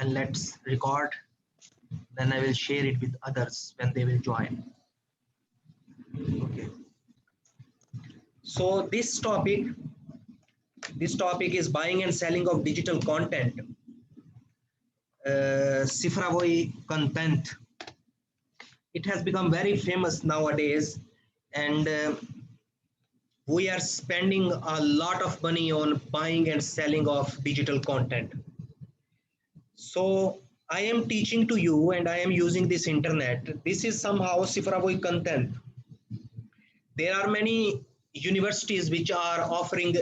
and let's record. Then I will share it with others when they will join. Okay. So this topic is buying and selling of digital content. Cifravoy content. It has become very famous nowadays, and we are spending a lot of money on buying and selling of digital content. So I am teaching to you and I am using this internet. This is somehow Cifravoy content. There are many universities which are offering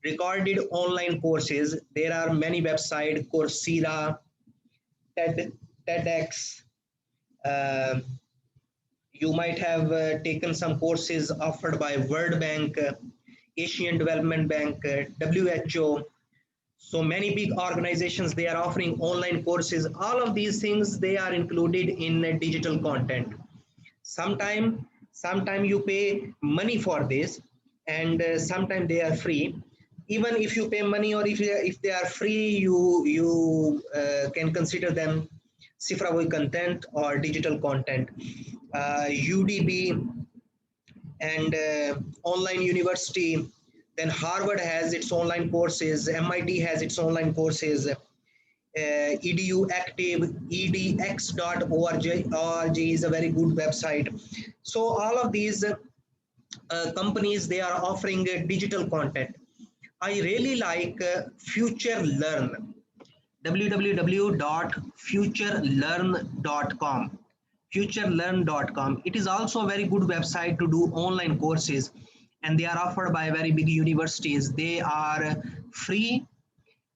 recorded online courses. There are many websites, Coursera, TEDx. Uh, you might have taken some courses offered by World Bank, Asian Development Bank, WHO. So many big organizations, they are offering online courses. All of these things, they are included in digital content. Sometime you pay money for this, and sometime they are free. Even if you pay money or if they are free, you can consider them Cifravoy content or digital content. UDB and online university. Then Harvard has its online courses, MIT has its online courses, edu active, edx.org is a very good website. So all of these companies, they are offering digital content. I really like Future Learn, www.futurelearn.com, futurelearn.com. It is also a very good website to do online courses, and they are offered by very big universities. They are free,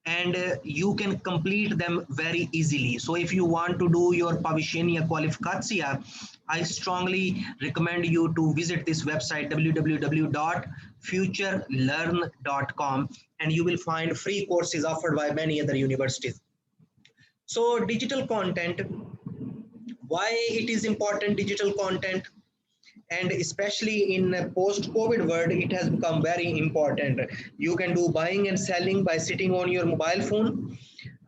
and you can complete them very easily. So if you want to do your Повышение квалификация, I strongly recommend you to visit this website, www.futurelearn.com, and you will find free courses offered by many other universities. So digital content, why it is important, digital content, and especially in a post-COVID world, it has become very important. You can do buying and selling by sitting on your mobile phone.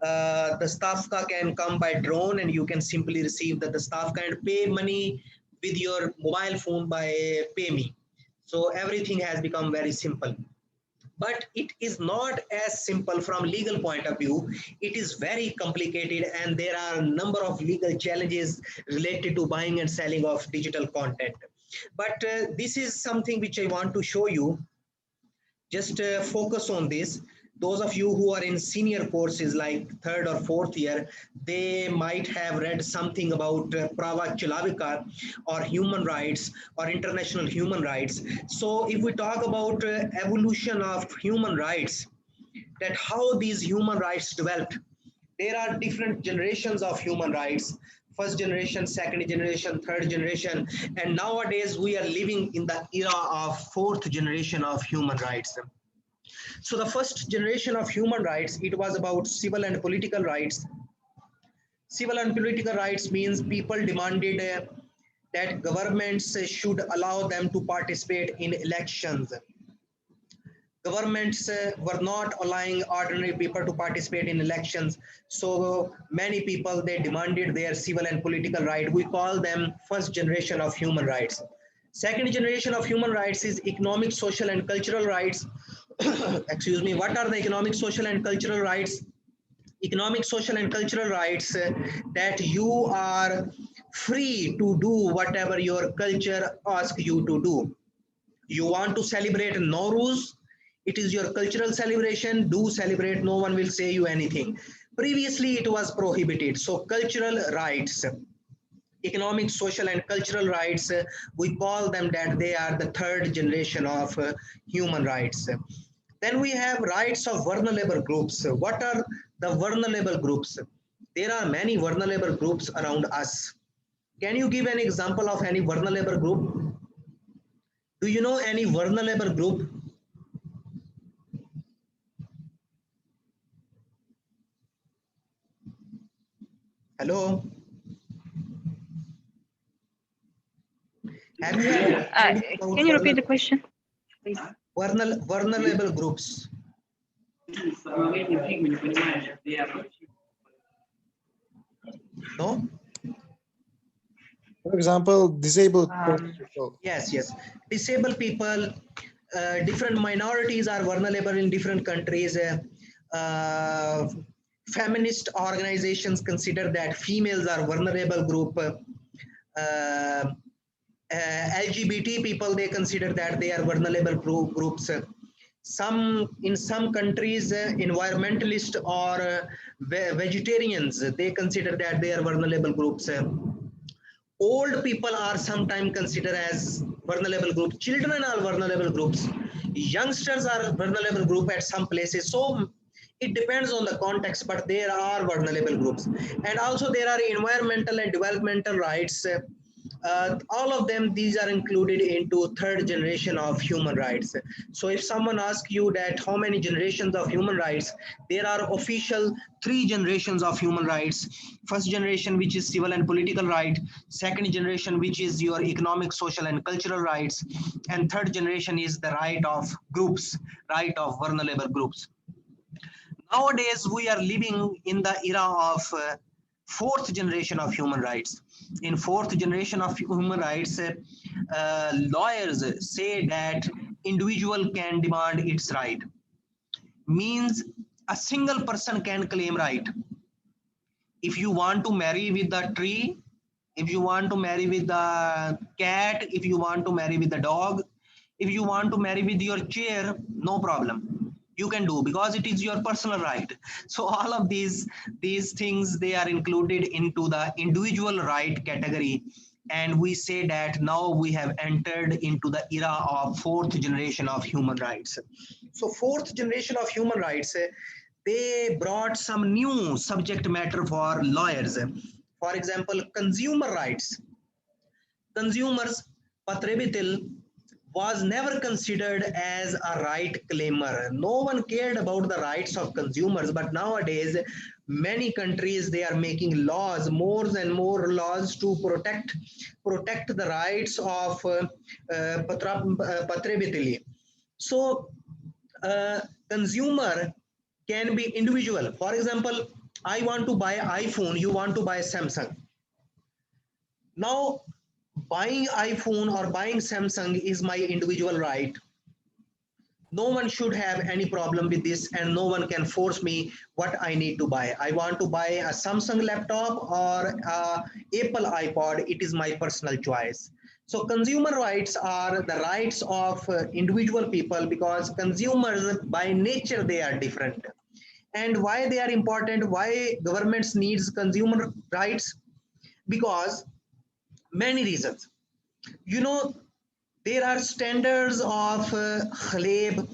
The staff can come by drone, and you can simply receive that the staff can pay money with your mobile phone by PayMe. So everything has become very simple. But it is not as simple from legal point of view. It is very complicated, and there are a number of legal challenges related to buying and selling of digital content. But this is something which I want to show you. Just focus on this. Those of you who are in senior courses like third or fourth year, they might have read something about Prava Chilavika or human rights or international human rights. So if we talk about evolution of human rights, that how these human rights developed, there are different generations of human rights. First generation, second generation, third generation, and nowadays we are living in the era of fourth generation of human rights. So the first generation of human rights, it was about civil and political rights. Civil and political rights means people demanded that governments should allow them to participate in elections. Governments were not allowing ordinary people to participate in elections. So many people, they demanded their civil and political right. We call them first generation of human rights. Second generation of human rights is economic, social, and cultural rights. Excuse me. What are the economic, social, and cultural rights? Economic, social, and cultural rights that you are free to do whatever your culture asks you to do. You want to celebrate Nowruz, it is your cultural celebration, do celebrate, no one will say you anything. Previously it was prohibited. So cultural rights, economic, social, and cultural rights, we call them that they are the third generation of human rights. Then we have rights of vulnerable groups. What are the vulnerable groups? There are many vulnerable groups around us. Can you give an example of any vulnerable group? Do you know any vulnerable group? Hello? Have you heard can you repeat the question, please? Vulnerable groups. No? For example, disabled Um, people. Yes, yes. Disabled people, different minorities are vulnerable in different countries. Feminist organizations consider that females are vulnerable group. LGBT people, they consider that they are vulnerable groups. Some in some countries, environmentalists or vegetarians, they consider that they are vulnerable groups. Old people are sometimes considered as vulnerable group. Children are vulnerable groups. Youngsters are vulnerable group at some places. So it depends on the context, but there are vulnerable groups. And also there are environmental and developmental rights. All of them, these are included into third generation of human rights. So if someone asks you that how many generations of human rights, there are official three generations of human rights. First generation, which is civil and political right. Second generation, which is your economic, social and cultural rights. And third generation is the right of groups, right of vulnerable groups. Nowadays we are living in the era of fourth generation of human rights. In fourth generation of human rights, lawyers say that individual can demand its right, means a single person can claim right. If you want to marry with the tree, if you want to marry with the cat, if you want to marry with the dog, if you want to marry with your chair, no problem, you can do, because it is your personal right. So all of these things, they are included into the individual right category. And we say that now we have entered into the era of fourth generation of human rights. So fourth generation of human rights, they brought some new subject matter for lawyers. For example, consumer rights. Consumers, Patrebitil was never considered as a right claimer. No one cared about the rights of consumers, but nowadays many countries, they are making laws, more and more laws to protect the rights of Patrebitili. So consumer can be individual. For example, I want to buy iPhone, you want to buy Samsung. Now, buying iPhone or buying Samsung is my individual right. No one should have any problem with this, and no one can force me what I need to buy. I want to buy a Samsung laptop or a Apple iPod. It is my personal choice. So consumer rights are the rights of individual people, because consumers by nature, they are different. And why they are important, why governments needs consumer rights? Because many reasons. You know, there are standards of Haleb,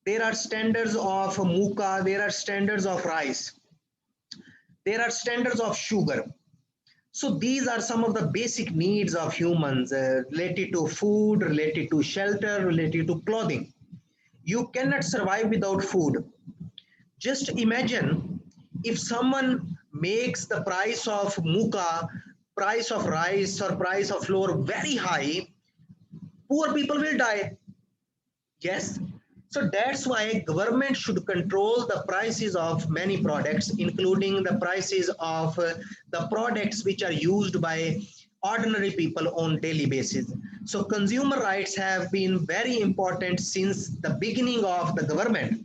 there are standards of Muka, there are standards of rice, there are standards of sugar. So these are some of the basic needs of humans, related to food, related to shelter, related to clothing. You cannot survive without food. Just imagine if someone makes the price of Muka, price of rice or price of flour very high, poor people will die. Yes. So that's why government should control the prices of many products, including the prices of the products which are used by ordinary people on daily basis. So consumer rights have been very important since the beginning of the government.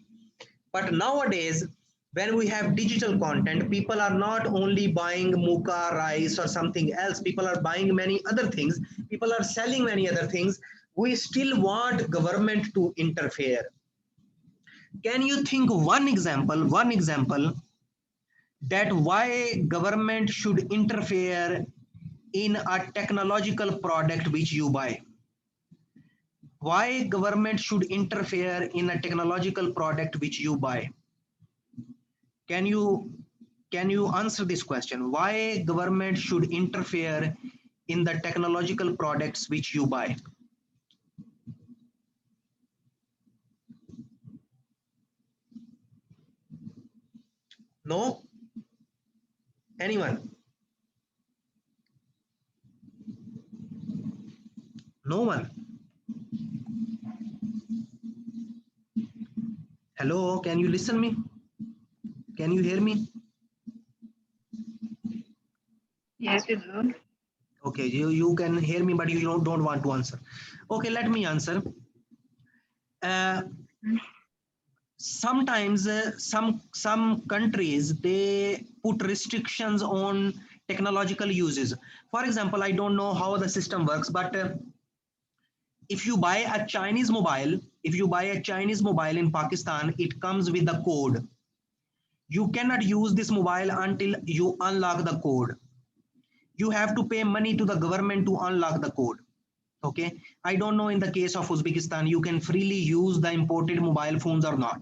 But nowadays, when we have digital content, people are not only buying Muka, rice, or something else, people are buying many other things, people are selling many other things. We still want government to interfere. Can you think one example that why government should interfere in a technological product which you buy? Why government should interfere in a technological product which you buy? Can you answer this question? Why government should interfere in the technological products which you buy? No? Anyone? No one? Hello, can you listen me? Can you hear me? Yes, you do. Okay, you can hear me, but you don't want to answer. Okay, let me answer. Uh, Mm. Sometimes some countries they put restrictions on technological uses. For example, I don't know how the system works, but if you buy a Chinese mobile, if you buy a Chinese mobile in Pakistan, it comes with the code. You cannot use this mobile until you unlock the code. You have to pay money to the government to unlock the code. Okay, I don't know in the case of Uzbekistan you can freely use the imported mobile phones or not.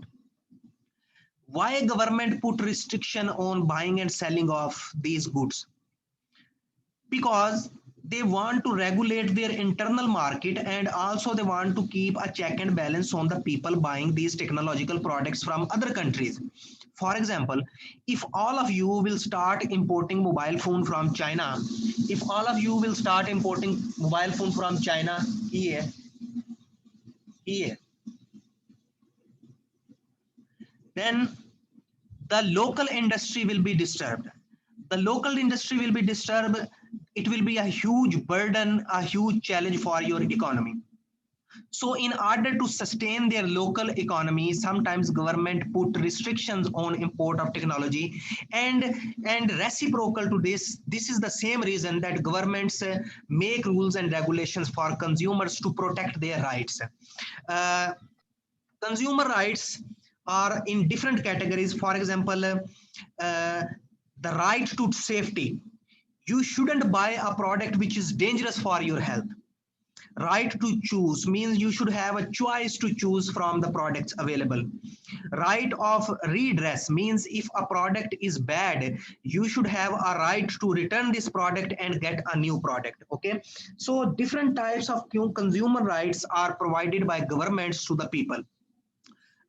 Why government put restriction on buying and selling of these goods? Because they want to regulate their internal market, and also they want to keep a check and balance on the people buying these technological products from other countries. For example, if all of you will start importing mobile phone from China, if all of you will start importing mobile phone from China here, here, then the local industry will be disturbed. The local industry will be disturbed. It will be a huge burden, a huge challenge for your economy. So in order to sustain their local economy, sometimes government put restrictions on import of technology, and reciprocal to this is the same reason that governments make rules and regulations for consumers to protect their rights. Uh, Consumer rights are in different categories. For example, the right to safety. You shouldn't buy a product which is dangerous for your health. Right to choose means you should have a choice to choose from the products available. Right of redress means if a product is bad, you should have a right to return this product and get a new product. Okay, so different types of consumer rights are provided by governments to the people.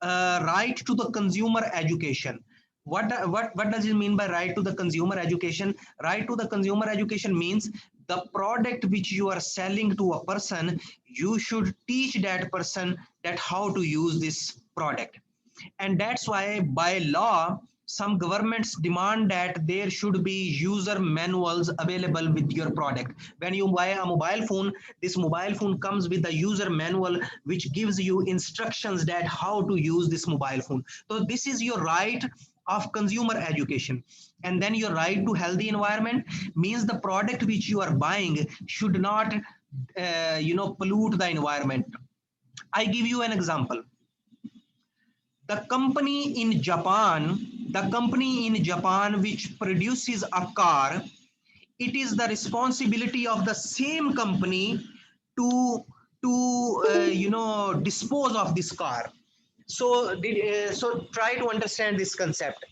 Right to the consumer education. What does it mean by right to the consumer education? Right to the consumer education means the product which you are selling to a person, you should teach that person that how to use this product. And that's why by law some governments demand that there should be user manuals available with your product. When you buy a mobile phone, this mobile phone comes with a user manual which gives you instructions that how to use this mobile phone. So this is your right of consumer education. And then your right to healthy environment means the product which you are buying should not pollute the environment. I give you an example. The company in Japan, the company in Japan which produces a car, it is the responsibility of the same company to dispose of this car. So try to understand this concept.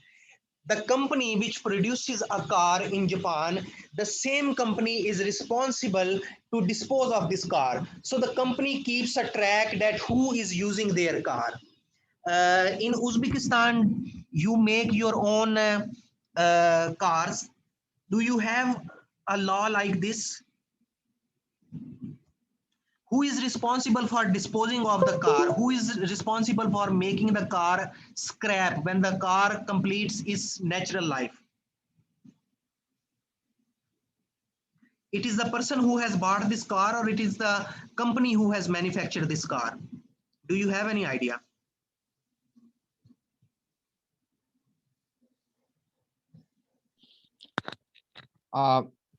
The company which produces a car in Japan, the same company is responsible to dispose of this car. So the company keeps a track that who is using their car. In Uzbekistan, you make your own cars. Do you have a law like this? Who is responsible for disposing of the car? Who is responsible for making the car scrap when the car completes its natural life? It is the person who has bought this car, or it is the company who has manufactured this car? Do you have any idea?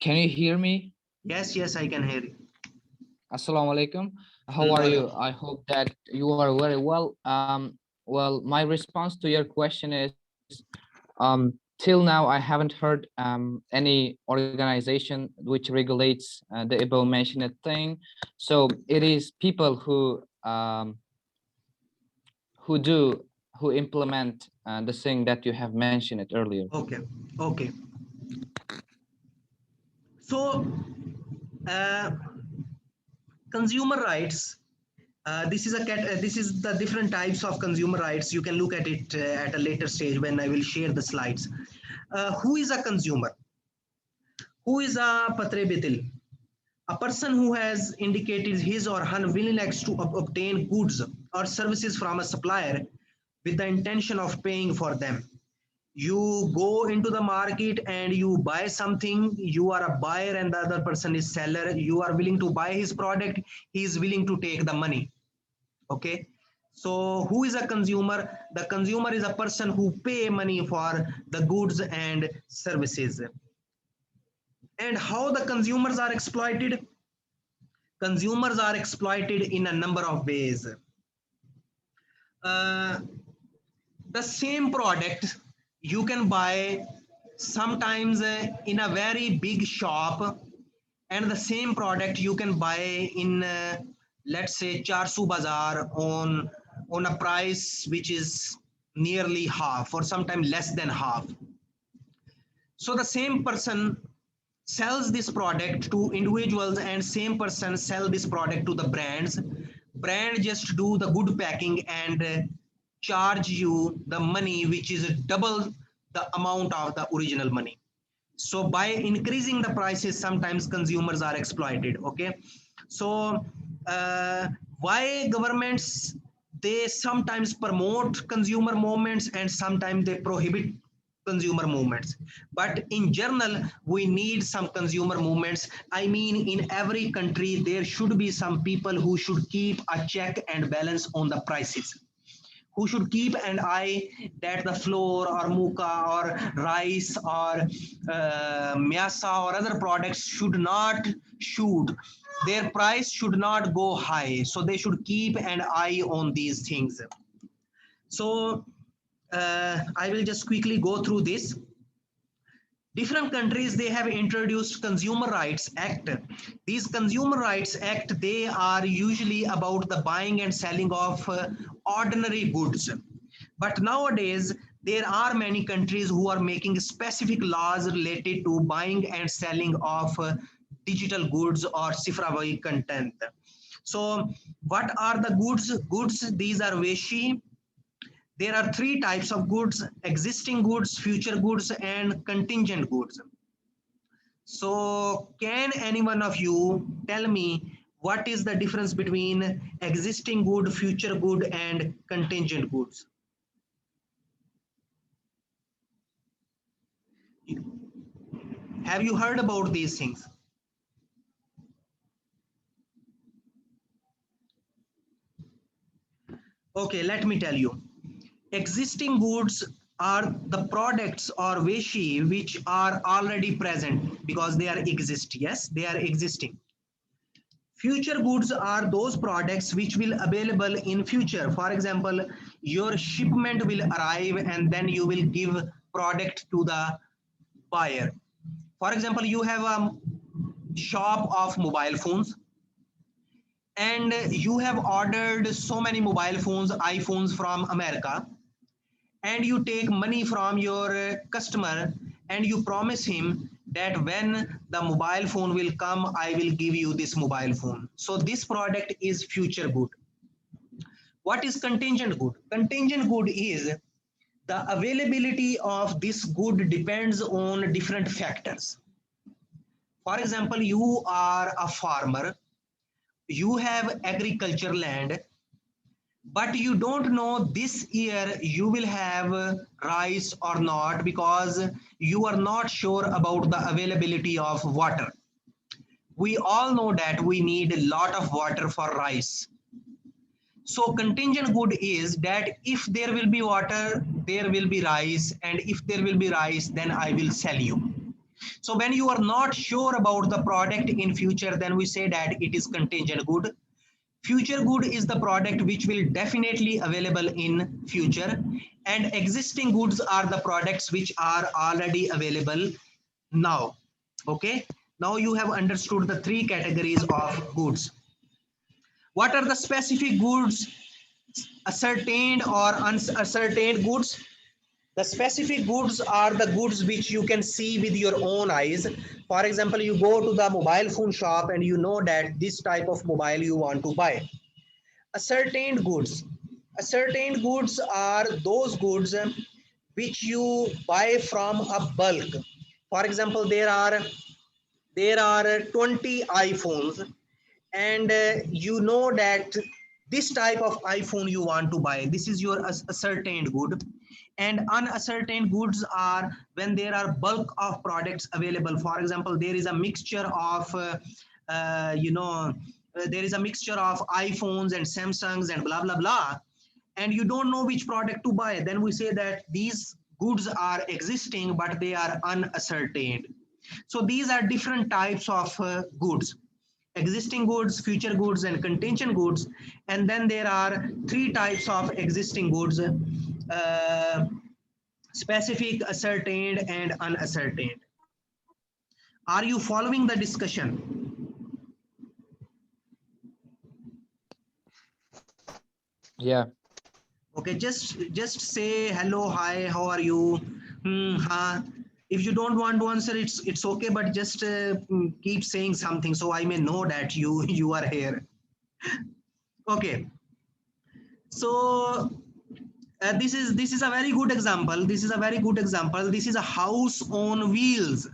Can you hear me? Yes, I can hear you. Assalamu alaikum. How are you? I hope that you are very well. Well, my response to your question is, till now I haven't heard any organization which regulates the above mentioned thing. So it is people who implement the thing that you have mentioned it earlier. Okay. So, consumer rights. This is the different types of consumer rights. You can look at it at a later stage when I will share the slides. Who is a consumer? Who is a patrebitil? A person who has indicated his or her willingness to obtain goods or services from a supplier with the intention of paying for them. You go into the market and you buy something. You are a buyer and the other person is seller. You are willing to buy his product. He is willing to take the money. Okay. So who is a consumer? The consumer is a person who pay money for the goods and services. And how the consumers are exploited? Consumers are exploited in a number of ways. Uh, the same product you can buy sometimes in a very big shop, and the same product you can buy in let's say Charsu Bazaar on a price which is nearly half or sometimes less than half. So the same person sells this product to individuals and same person sell this product to the brands. Brand just do the good packing and charge you the money which is double the amount of the original money. So by increasing the prices, sometimes consumers are exploited. Okay. So why governments, they sometimes promote consumer movements and sometimes they prohibit consumer movements, but in general we need some consumer movements. I mean, in every country there should be some people who should keep a check and balance on the prices, who should keep an eye that the flour or muka or rice or myasa or other products should not shoot, their price should not go high, so they should keep an eye on these things. So I will just quickly go through this. Different countries, they have introduced Consumer Rights Act. These Consumer Rights Act, they are usually about the buying and selling of ordinary goods. But nowadays there are many countries who are making specific laws related to buying and selling of digital goods or Sifrawi content. So what are the goods? These are Veshi. There are three types of goods: existing goods, future goods, and contingent goods. So can any one of you tell me what is the difference between existing good, future good, and contingent goods? Have you heard about these things? Okay, let me tell you. Existing goods are the products or veshi which are already present because they are exist. Yes, they are existing. Future goods are those products which will available in future. For example, your shipment will arrive and then you will give product to the buyer. For example, you have a shop of mobile phones and you have ordered so many mobile phones, iPhones from America, and you take money from your customer and you promise him that when the mobile phone will come, I will give you this mobile phone. So this product is future good. What is contingent good? Contingent good is the availability of this good depends on different factors. For example, you are a farmer, you have agriculture land, but you don't know this year you will have rice or not because you are not sure about the availability of water. We all know that we need a lot of water for rice. So contingent good is that if there will be water, there will be rice, and if there will be rice, then I will sell you. So when you are not sure about the product in future, then we say that it is contingent good. Future good is the product which will definitely available in future, and existing goods are the products which are already available now. Okay, now you have understood the three categories of goods. What are the specific goods? Ascertained or unascertained goods. The specific goods are the goods which you can see with your own eyes. For example, you go to the mobile phone shop and you know that this type of mobile you want to buy. Ascertained goods. Ascertained goods are those goods which you buy from a bulk. For example, there are 20 iPhones and you know that this type of iPhone you want to buy. This is your ascertained good. And unascertained goods are when there are bulk of products available. For example, there is a mixture of there is a mixture of iPhones and Samsungs and blah blah blah, and you don't know which product to buy. Then we say that these goods are existing but they are unascertained. So these are different types of goods: existing goods, future goods, and contingent goods. And then there are three types of existing goods: specific, ascertained, and unascertained. Are you following the discussion? Yeah. Okay, just say hello, hi, how are you? Ha. If you don't want to answer, it's okay, but just keep saying something so I may know that you are here. Okay, so this is a very good example. This is a very good example. This is a house on wheels.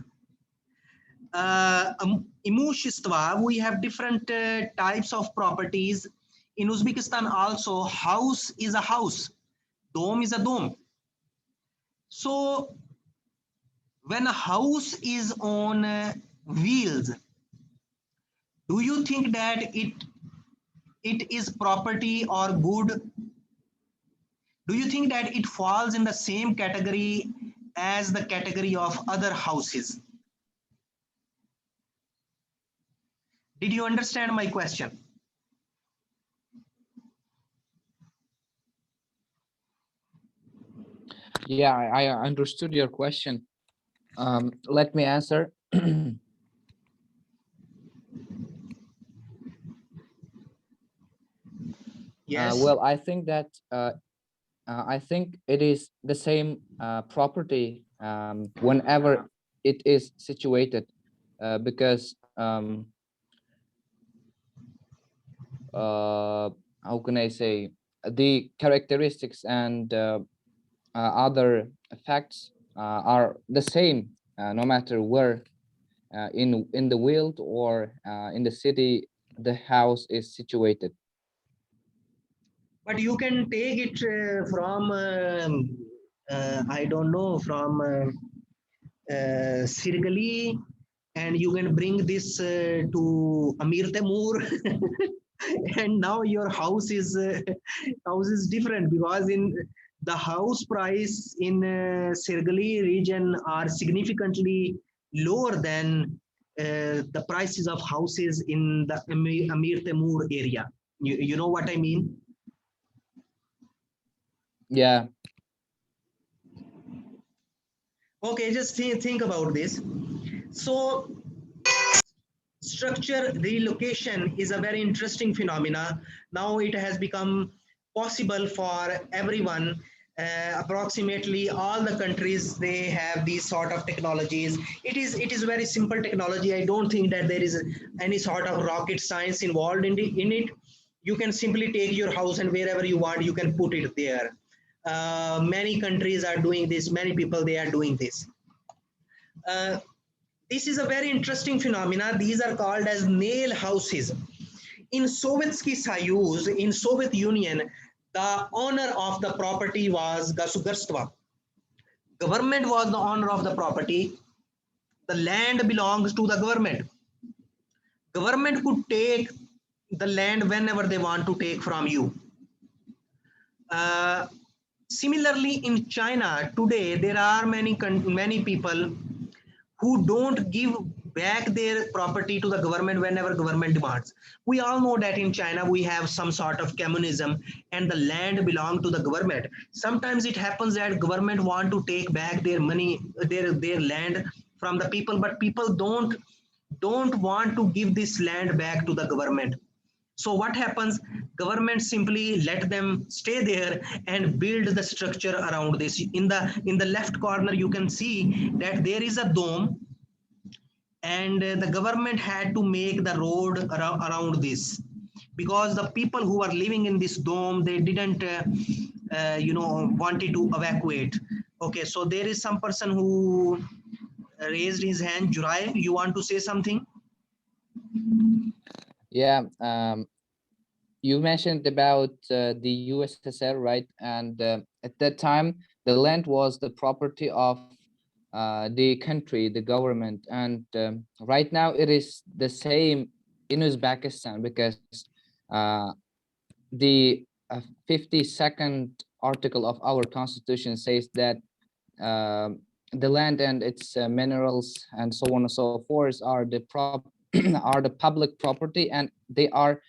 Imущество, we have different types of properties. In Uzbekistan also, house is a house, dome is a dome. So when a house is on wheels, do you think that it is property or good? Do you think that it falls in the same category as the category of other houses? Did you understand my question? Yeah, I understood your question. Let me answer. Yes. Well, I think that I think it is the same property whenever it is situated, because how can I say, the characteristics and other facts are the same no matter where in the world or in the city the house is situated. But you can take it from I don't know, from Sirgali, and you can bring this to Amir Temur. And now your house is different, because in the house price in Sirgali region are significantly lower than the prices of houses in the Amir Temur area. You know what I mean? Yeah. Okay, just think about this. So structure relocation is a very interesting phenomena. Now it has become possible for everyone. Approximately all the countries, they have these sort of technologies. It is very simple technology. I don't think that there is any sort of rocket science involved in it. You can simply take your house, and wherever you want you can put it there. Many countries are doing this. Many people, they are doing this. Uh, this is a very interesting phenomena. These are called as nail houses. In Sovietsky Soyuz, in Soviet Union, the owner of the property was Gasugarstva. Government was the owner of the property. The land belongs to the government. Government could take the land whenever they want to take from you. Uh, Similarly, in China today, there are many people who don't give back their property to the government whenever government demands. We all know that in China we have some sort of communism, and the land belong to the government. Sometimes it happens that government want to take back their money, their land from the people, but people don't want to give this land back to the government. So what happens? Government simply let them stay there and build the structure around this. In the left corner, you can see that there is a dome, and the government had to make the road around this, because the people who are living in this dome, they didn't wanted to evacuate. Okay, so there is some person who raised his hand. Jurai, you want to say something? Yeah, you mentioned about the USSR, right? And at that time the land was the property of the country, the government, and right now it is the same in Uzbekistan, because uh, the 52nd article of our constitution says that um, the land and its minerals and so on and so forth are the are the public property, and they are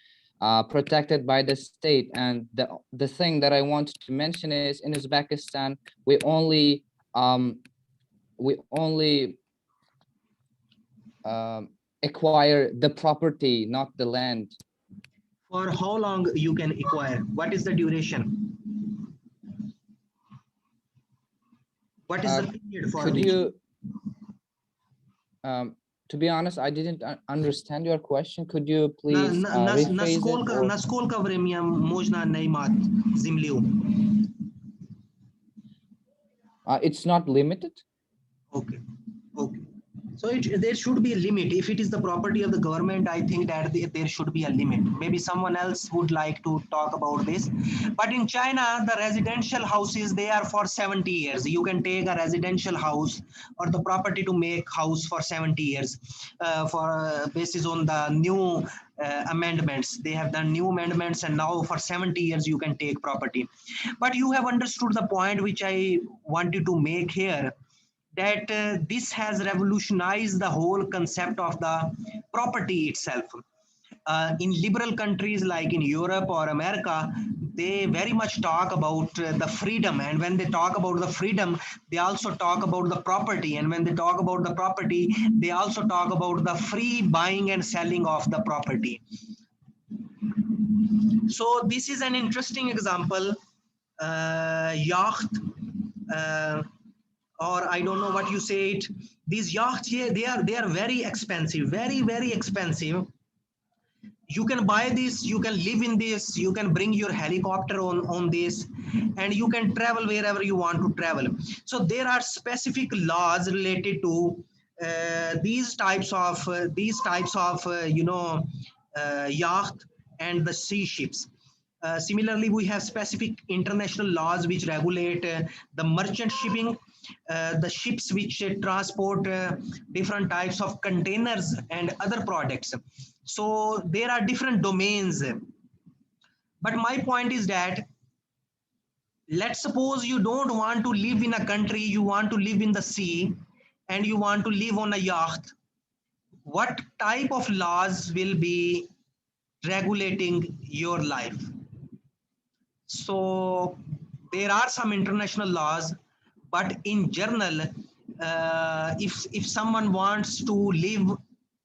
protected by the state. And the thing that I want to mention is, in Uzbekistan um, we only um, acquire the property, not the land. For how long you can acquire? What is the duration? What is the period for Could which? you to be honest, I didn't understand your question. Could you please rephrase it? Or Naskol vremia można najmat землю. it's not limited? Okay. Okay. So there should be a limit. If it is the property of the government, I think that there should be a limit. Maybe someone else would like to talk about this. But in China, the residential houses, they are for 70 years. You can take a residential house or the property to make house for 70 years for basis on the new amendments. They have done new amendments, and now for 70 years you can take property. But you have understood the point which I wanted to make here, that this has revolutionized the whole concept of the property itself. In liberal countries like in Europe or America, they very much talk about the freedom. And when they talk about the freedom, they also talk about the property. And when they talk about the property, they also talk about the free buying and selling of the property. So this is an interesting example. Yacht, or I don't know what you say it. These yachts here, they are very expensive, very expensive. You can buy this, you can live in this, you can bring your helicopter on this, and you can travel wherever you want to travel. So there are specific laws related to these types of yacht and the sea ships. Similarly, we have specific international laws which regulate the merchant shipping, the ships which transport different types of containers and other products. So there are different domains. But my point is that, let's suppose you don't want to live in a country, you want to live in the sea, and you want to live on a yacht. What type of laws will be regulating your life? So there are some international laws, but in general, if someone wants to live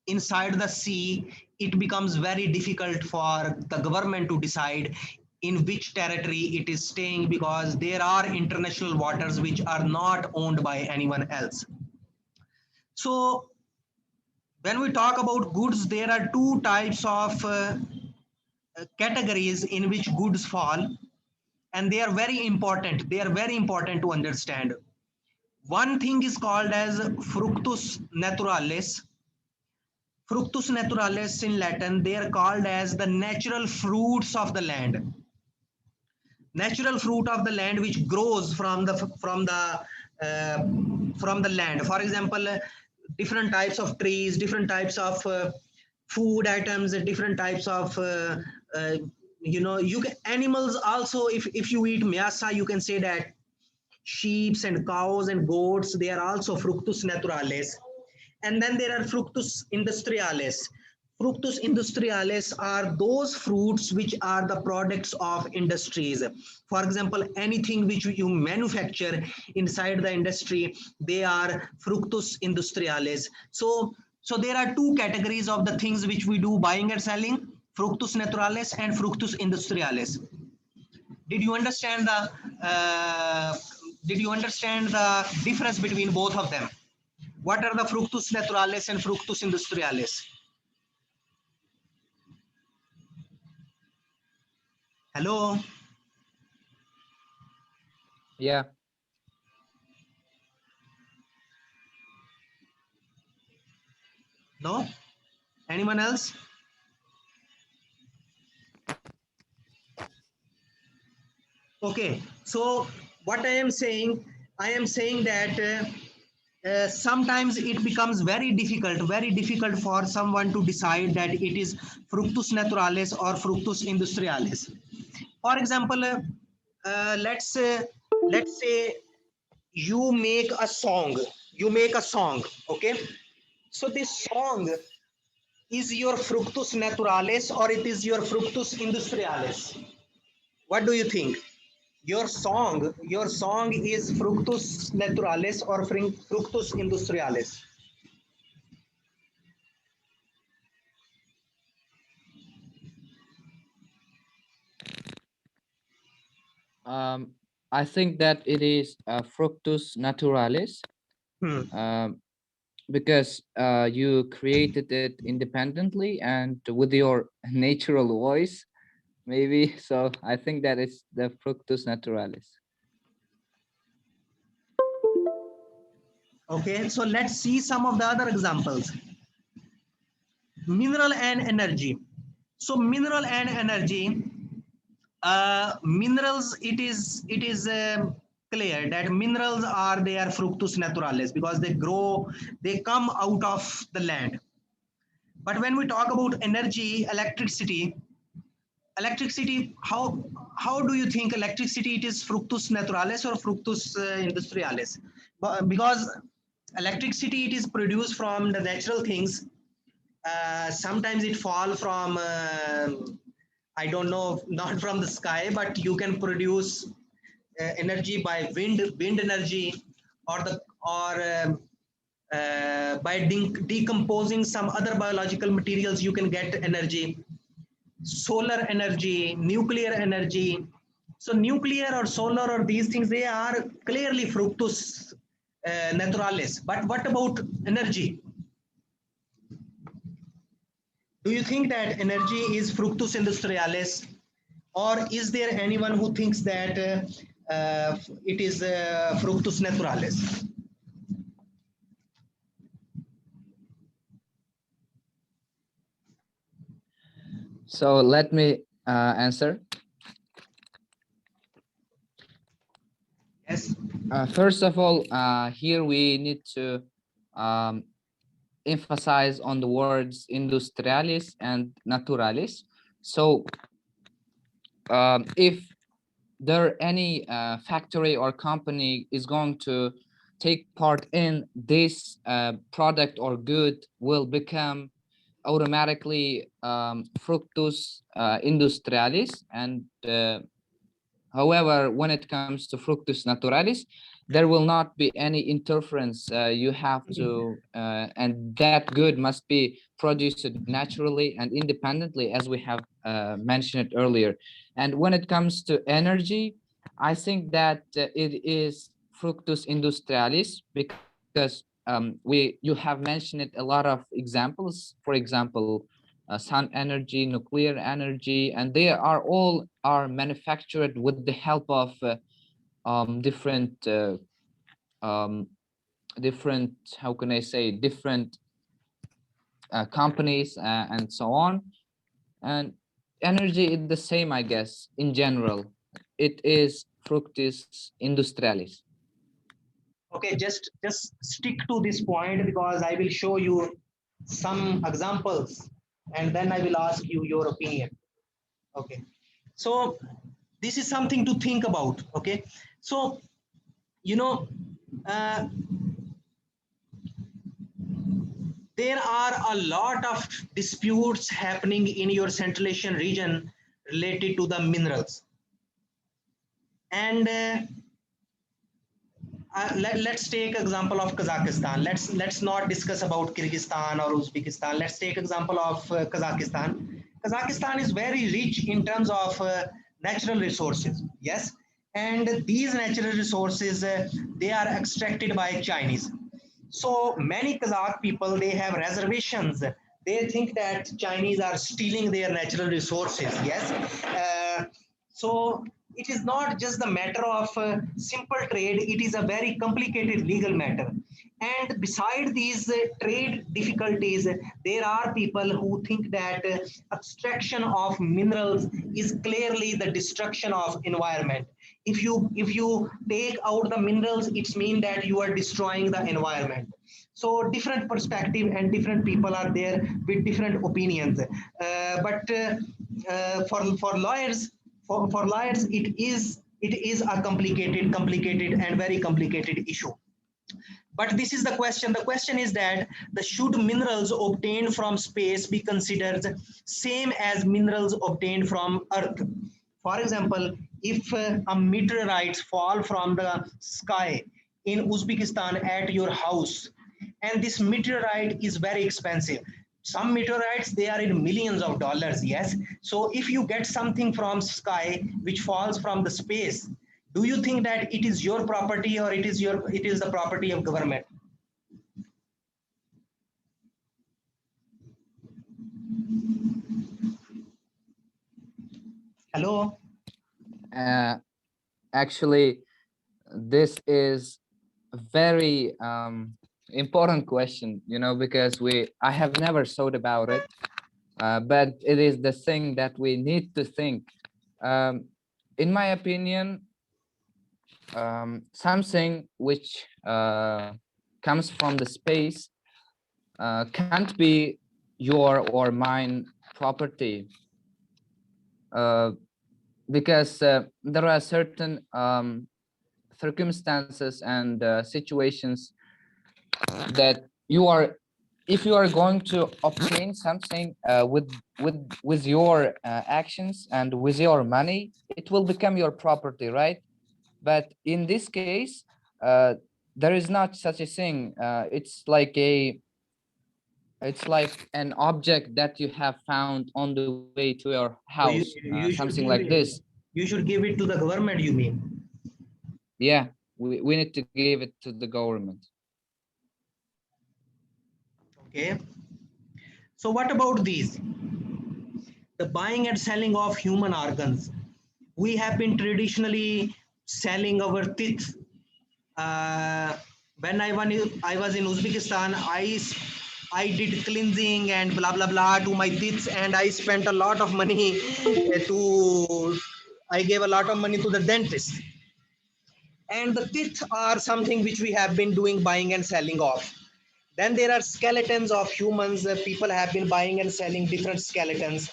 inside the sea, it becomes very difficult for the government to decide in which territory it is staying, because there are international waters which are not owned by anyone else. So when we talk about goods, there are two types of categories in which goods fall, and they are very important. They are very important to understand. One thing is called as fructus naturalis. Fructus naturalis in Latin, they are called as the natural fruits of the land. Natural fruit of the land which grows from the land. For example, different types of trees, different types of food items, different types of you can, animals also. If you eat myasa, you can say that sheep and cows and goats, they are also fructus naturalis. And then there are fructus industrialis. Fructus industrialis are those fruits which are the products of industries. For example, anything which you manufacture inside the industry, they are fructus industrialis. So there are two categories of the things which we do buying and selling: fructus naturalis and fructus industrialis. Did you understand the difference between both of them? What are the fructus naturalis and fructus industrialis? Hello? Yeah. No? Anyone else? Okay, so what I am saying, that sometimes it becomes very difficult for someone to decide that it is fructus naturalis or fructus industrialis. For example, let's say you make a song, okay? So this song is your fructus naturalis or it is your fructus industrialis? What do you think? Your song is fructus naturalis or fructus industrialis? Um, I think that it is Fructus naturalis, Hmm. because you created it independently and with your natural voice, maybe. So I think that it's the Fructus naturalis. Okay, so let's see some of the other examples. Mineral and energy. So mineral and energy, minerals, it is clear that minerals are, they are fructus naturalis because they grow, they come out of the land. But when we talk about energy, electricity, how do you think electricity, it is fructus naturalis or fructus industrialis? Because electricity, it is produced from the natural things. Sometimes it fall from I don't know, not from the sky, but you can produce energy by wind energy, or the or by decomposing some other biological materials, you can get energy. Solar energy, nuclear energy. So nuclear or solar or these things, they are clearly fructus naturalis. But what about energy? Do you think that energy is fructus industrialis, or is there anyone who thinks that it is fructus naturalis? So let me answer. Yes. First of all, here we need to um, emphasize on the words industrialis and naturalis. So if there any factory or company is going to take part in this product or good, will become automatically fructus industrialis. And however, when it comes to fructus naturalis, there will not be any interference. You have to, and that good must be produced naturally and independently, as we have mentioned earlier. And when it comes to energy, I think that it is fructus industrialis, because you have mentioned it a lot of examples. For example, sun energy, nuclear energy, and they are all manufactured with the help of different different, how can I say, different companies and so on. And energy is the same, I guess. In general, it is fructus industrialis. Okay, just stick to this point because I will show you some examples and then I will ask you your opinion. Okay, so this is something to think about. Okay, so you know, uh, there are a lot of disputes happening in your Central Asian region related to the minerals. And let's take example of Kazakhstan. Let's not discuss about Kyrgyzstan or Uzbekistan. Let's take example of Kazakhstan. Kazakhstan is very rich in terms of natural resources. Yes, and these natural resources, they are extracted by Chinese. So many Kazakh people, they have reservations. They think that Chinese are stealing their natural resources. Yes, so it is not just the matter of simple trade. It is a very complicated legal matter. And beside these trade difficulties, there are people who think that extraction of minerals is clearly the destruction of environment. if you take out the minerals, it's mean that you are destroying the environment. So different perspective and different people are there with different opinions. For lawyers, for lawyers it is a complicated and very complicated issue. But this is the question. The question is that the should minerals obtained from space be considered same as minerals obtained from Earth? For example, if a meteorite fall from the sky in Uzbekistan at your house, and this meteorite is very expensive. Some meteorites, they are in millions of dollars, yes. So if you get something from sky which falls from the space, do you think that it is your property or it is the property of government? Hello. Actually, this is a very important question, you know, because I have never thought about it, but it is the thing that we need to think. In my opinion, something which comes from the space can't be your or mine property, because there are certain circumstances and situations that if you are going to obtain something with your actions and with your money, it will become your property, right? But in this case, there is not such a thing. It's like an object that you have found on the way to your So house, something like this. you should give it to the government, you mean? Yeah, we need to give it to the government. Okay. So what about these? The buying and selling of human organs. We have been traditionally selling our teeth. When I was in Uzbekistan, I did cleansing and blah blah blah to my teeth, and I spent a lot of money I gave a lot of money to the dentist. And the teeth are something which we have been doing buying and selling of. Then there are skeletons of humans. People have been buying and selling different skeletons.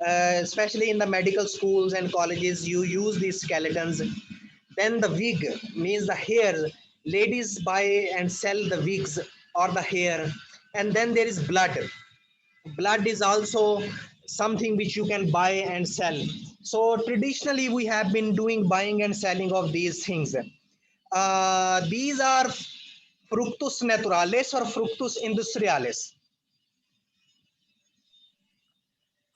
Especially in the medical schools and colleges, you use these skeletons. Then the wig means the hair. Ladies buy and sell the wigs or the hair. And then there is blood. Blood is also something which you can buy and sell. So traditionally, we have been doing buying and selling of these things. These are fructus naturalis or fructus industrialis.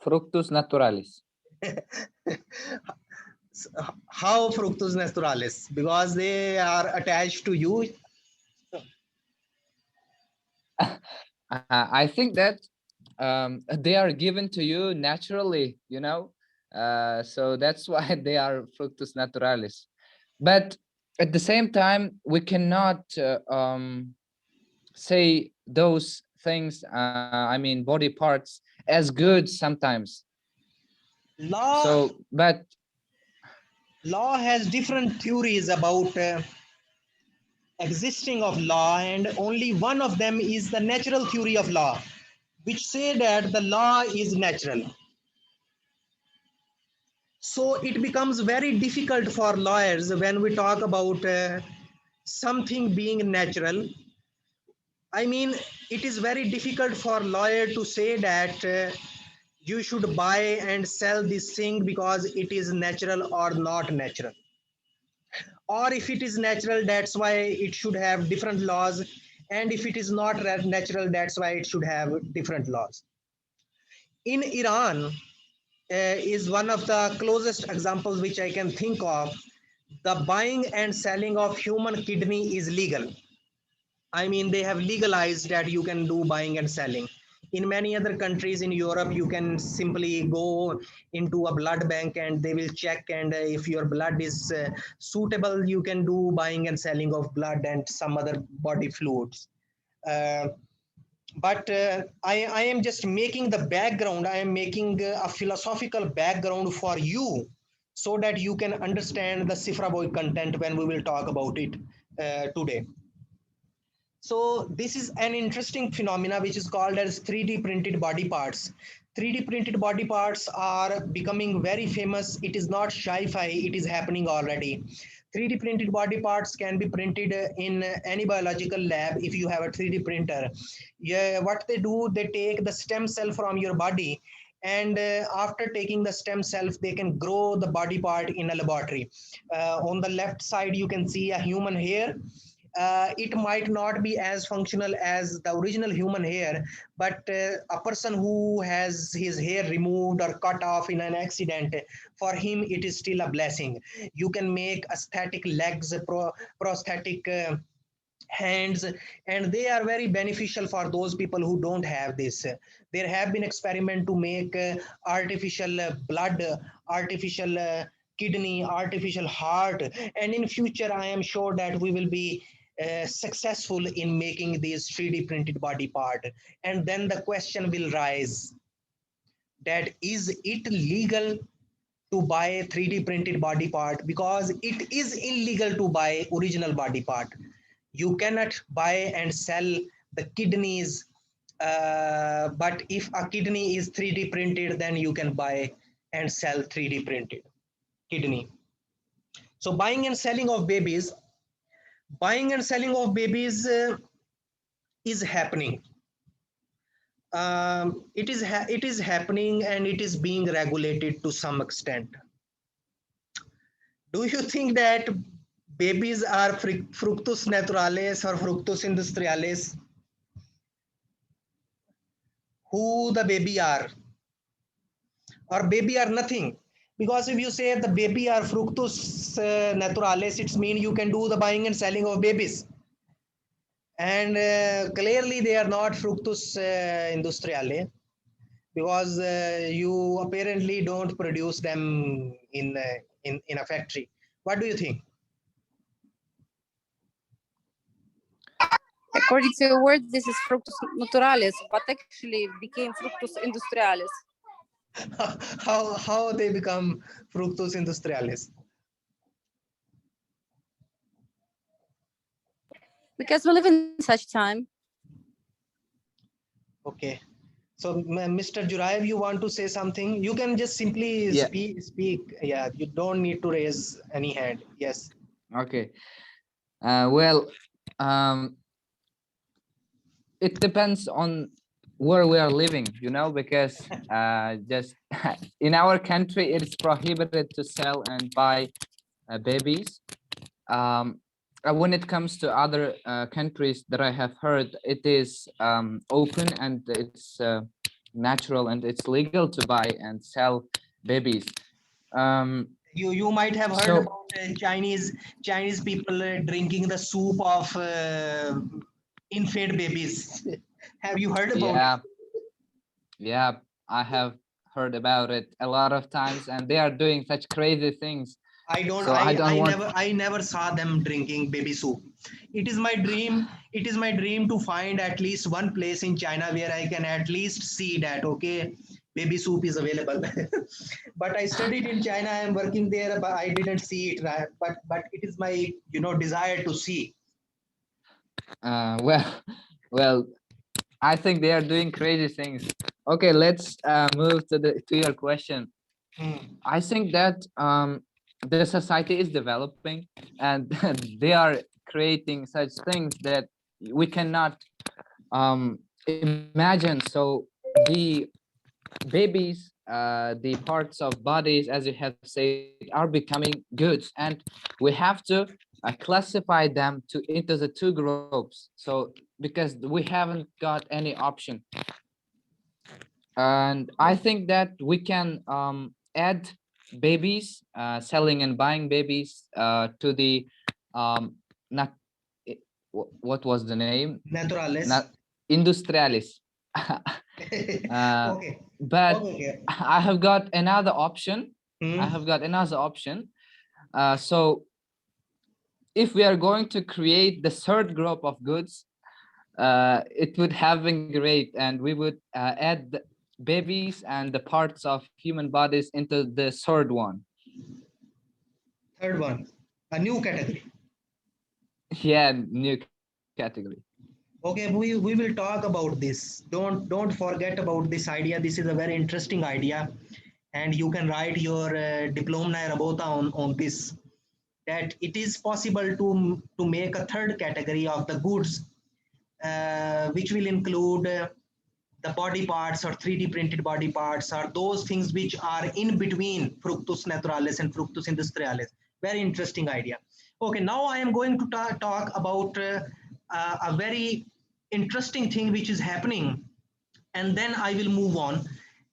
Fructus naturalis. How fructus naturalis? Because they are attached to you. I think that they are given to you naturally, you know, so that's why they are fructus naturalis. But at the same time, we cannot say those things, I mean body parts, as good sometimes. But law has different theories about existing of law, and only one of them is the natural theory of law, which say that the law is natural. So it becomes very difficult for lawyers when we talk about something being natural. I mean, it is very difficult for lawyer to say that you should buy and sell this thing because it is natural or not natural. Or if it is natural, that's why it should have different laws. And if it is not natural, that's why it should have different laws. In Iran, is one of the closest examples which I can think of. The buying and selling of human kidney is legal. I mean, they have legalized that you can do buying and selling. In many other countries in Europe, you can simply go into a blood bank and they will check. And if your blood is suitable, you can do buying and selling of blood and some other body fluids. But I am just making the background. I am making a philosophical background for you so that you can understand the Cifra Boy content when we will talk about it today. So this is an interesting phenomena which is called as 3D printed body parts. 3D printed body parts are becoming very famous. It is not sci-fi, it is happening already. 3D printed body parts can be printed in any biological lab if you have a 3D printer. Yeah, what they do, they take the stem cell from your body, and after taking the stem cells, they can grow the body part in a laboratory. On the left side, you can see a human hair. It might not be as functional as the original human hair, but a person who has his hair removed or cut off in an accident, for him it is still a blessing. You can make aesthetic legs, prosthetic hands, and they are very beneficial for those people who don't have this. There have been experiments to make artificial blood, artificial kidney, artificial heart, and in future I am sure that we will be successful in making these 3D printed body part. And then the question will rise, that is it legal to buy a 3D printed body part? Because it is illegal to buy original body part. You cannot buy and sell the kidneys, but if a kidney is 3D printed, then you can buy and sell 3D printed kidney. So buying and selling of babies is happening. It is happening, and it is being regulated to some extent. Do you think that babies are fructus naturalis or fructus industrialis? Who the baby are, or baby are nothing? Because if you say the baby are fructus naturalis, it means you can do the buying and selling of babies. And clearly they are not fructus industriale, because you apparently don't produce them in a factory. What do you think? According to your word, this is fructus naturalis, but actually became fructus industrialis. How they become fructus industrialis? Because we live in such time. Okay. So, Mr. Jurayev, you want to say something? You can just simply Yeah. speak. Yeah, you don't need to raise any hand. Yes. Okay. Well, it depends on where we are living, you know, because just in our country, it is prohibited to sell and buy babies. When it comes to other countries that I have heard, it is open and it's natural and it's legal to buy and sell babies. You might have heard So- about Chinese people drinking the soup of infant babies. Have you heard about Yeah, it? yeah, I have heard about it a lot of times, and they are doing such crazy things. I don't. So I don't want. I never saw them drinking baby soup. It is my dream. It is my dream to find at least one place in China where I can at least see that, okay, baby soup is available. But I studied in China. I am working there, but I didn't see it. Right? But it is my desire to see. Well, well, I think they are doing crazy things. Okay, let's move to your question. Hmm. I think that the society is developing, and they are creating such things that we cannot imagine. So the babies, the parts of bodies, as you have said, are becoming goods, and we have to classify them into the two groups. So because we haven't got any option, and I think that we can add babies, selling and buying babies to the not what was the name? Naturalis. Not industrialis. Okay. But Okay. I have got another option. Hmm. I have got another option. So if we are going to create the third group of goods, it would have been great, and we would add the babies and the parts of human bodies into the third one. Third one, a new category. Yeah, new category. Okay, we will talk about this. Don't forget about this idea. This is a very interesting idea, and you can write your diploma rabota on this. That it is possible to make a third category of the goods, which will include the body parts or 3D printed body parts or those things which are in between Fructus naturalis and Fructus industrialis. Very interesting idea. Okay, now I am going to talk about a very interesting thing which is happening, and then I will move on.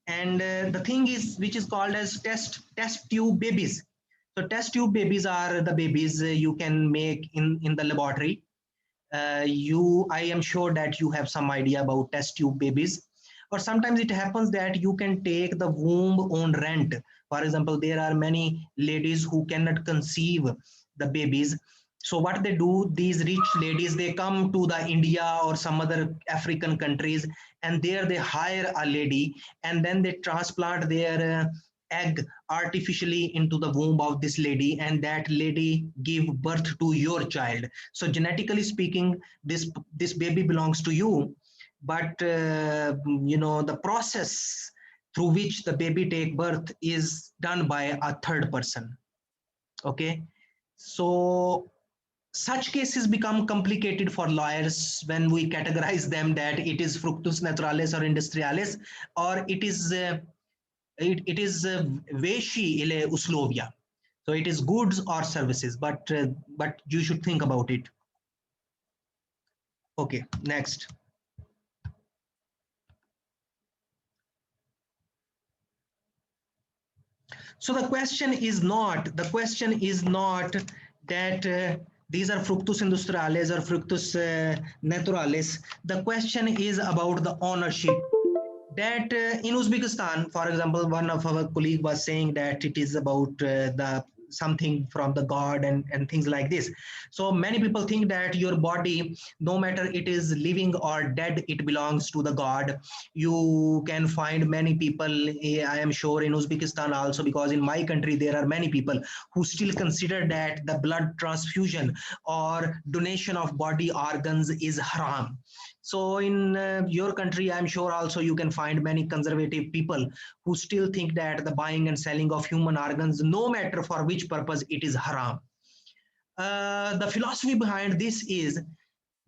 And the thing is, which is called as test tube babies. So test tube babies are the babies you can make in the laboratory. I am sure that you have some idea about test tube babies. Or sometimes it happens that you can take the womb on rent. For example, there are many ladies who cannot conceive the babies. So what they do, these rich ladies, they come to the India or some other African countries, and there they hire a lady, and then they transplant their egg artificially into the womb of this lady, and that lady give birth to your child. So genetically speaking, this baby belongs to you, but the process through which the baby take birth is done by a third person. Okay, so such cases become complicated for lawyers when we categorize them that it is fructus naturalis or industrialis, or it is veshi ile uslovia. So it is goods or services, but you should think about it. Okay, next. So the question is not that these are fructus industrialis or fructus naturalis. The question is about the ownership. That in Uzbekistan, for example, one of our colleague was saying that it is about the something from the god and things like this. So many people think that your body, no matter it is living or dead, it belongs to the god. You can find many people, I am sure in Uzbekistan also, because in my country there are many people who still consider that the blood transfusion or donation of body organs is haram. So in your country, I'm sure also you can find many conservative people who still think that the buying and selling of human organs, no matter for which purpose, it is haram. The philosophy behind this is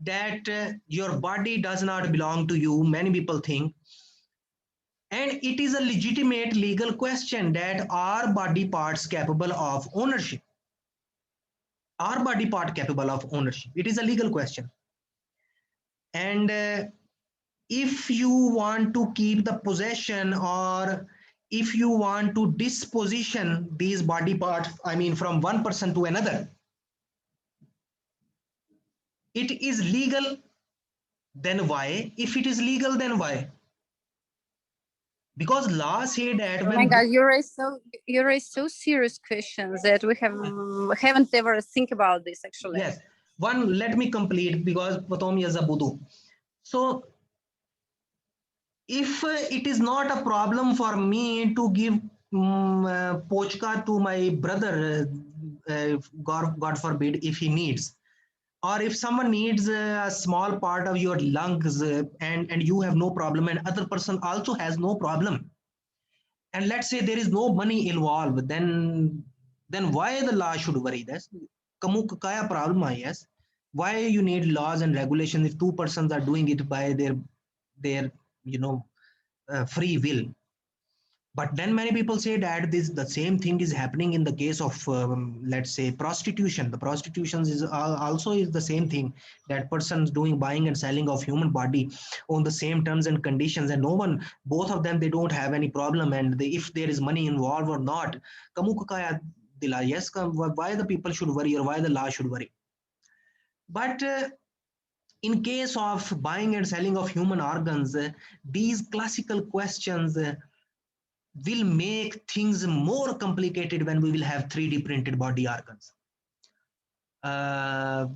that your body does not belong to you, many people think. And it is a legitimate legal question that are body parts capable of ownership? Are body part capable of ownership? It is a legal question. And if you want to keep the possession, or if you want to disposition these body parts, I mean from one person to another, it is legal, then why? If it is legal, then why? Because law say that Oh my when God, you raise so serious questions that we haven't ever think about this actually. yes, one, let me complete because Patomi is a Budu. So if it is not a problem for me to give pochka to my brother, God forbid, if he needs, or if someone needs a small part of your lungs and you have no problem and other person also has no problem, and let's say there is no money involved, then why the law should worry this? Kamuk kaya problem hai, yes. Why you need laws and regulations if two persons are doing it by their free will? But then many people say that the same thing is happening in the case of let's say prostitution. The prostitution is also is the same thing, that persons doing buying and selling of human body on the same terms and conditions, and no one, both of them, they don't have any problem, and if there is money involved or not, kamu kaya dila, yes, why the people should worry or why the law should worry? But in case of buying and selling of human organs, these classical questions will make things more complicated when we will have 3D printed body organs.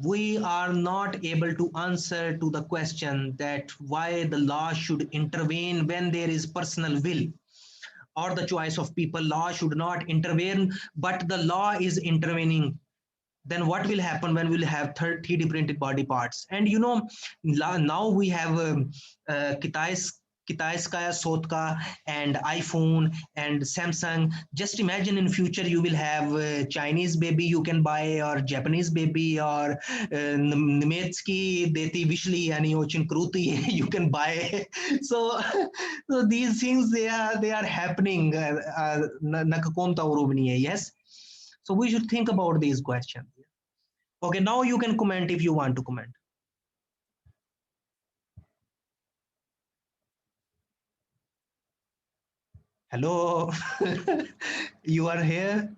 We are not able to answer to the question that why the law should intervene when there is personal will, or the choice of people. Law should not intervene, but the law is intervening. Then what will happen when we'll have 3D printed body parts? And you know, now we have Kitaiskaya Sotka and iPhone and Samsung. Just imagine in future you will have Chinese baby you can buy, or Japanese baby, or Nemetski Deti Vishli and Yochin Kruti you can buy. So, so these things they are happening. Yes. So we should think about these questions. Okay, now you can comment if you want to comment. Hello, you are here.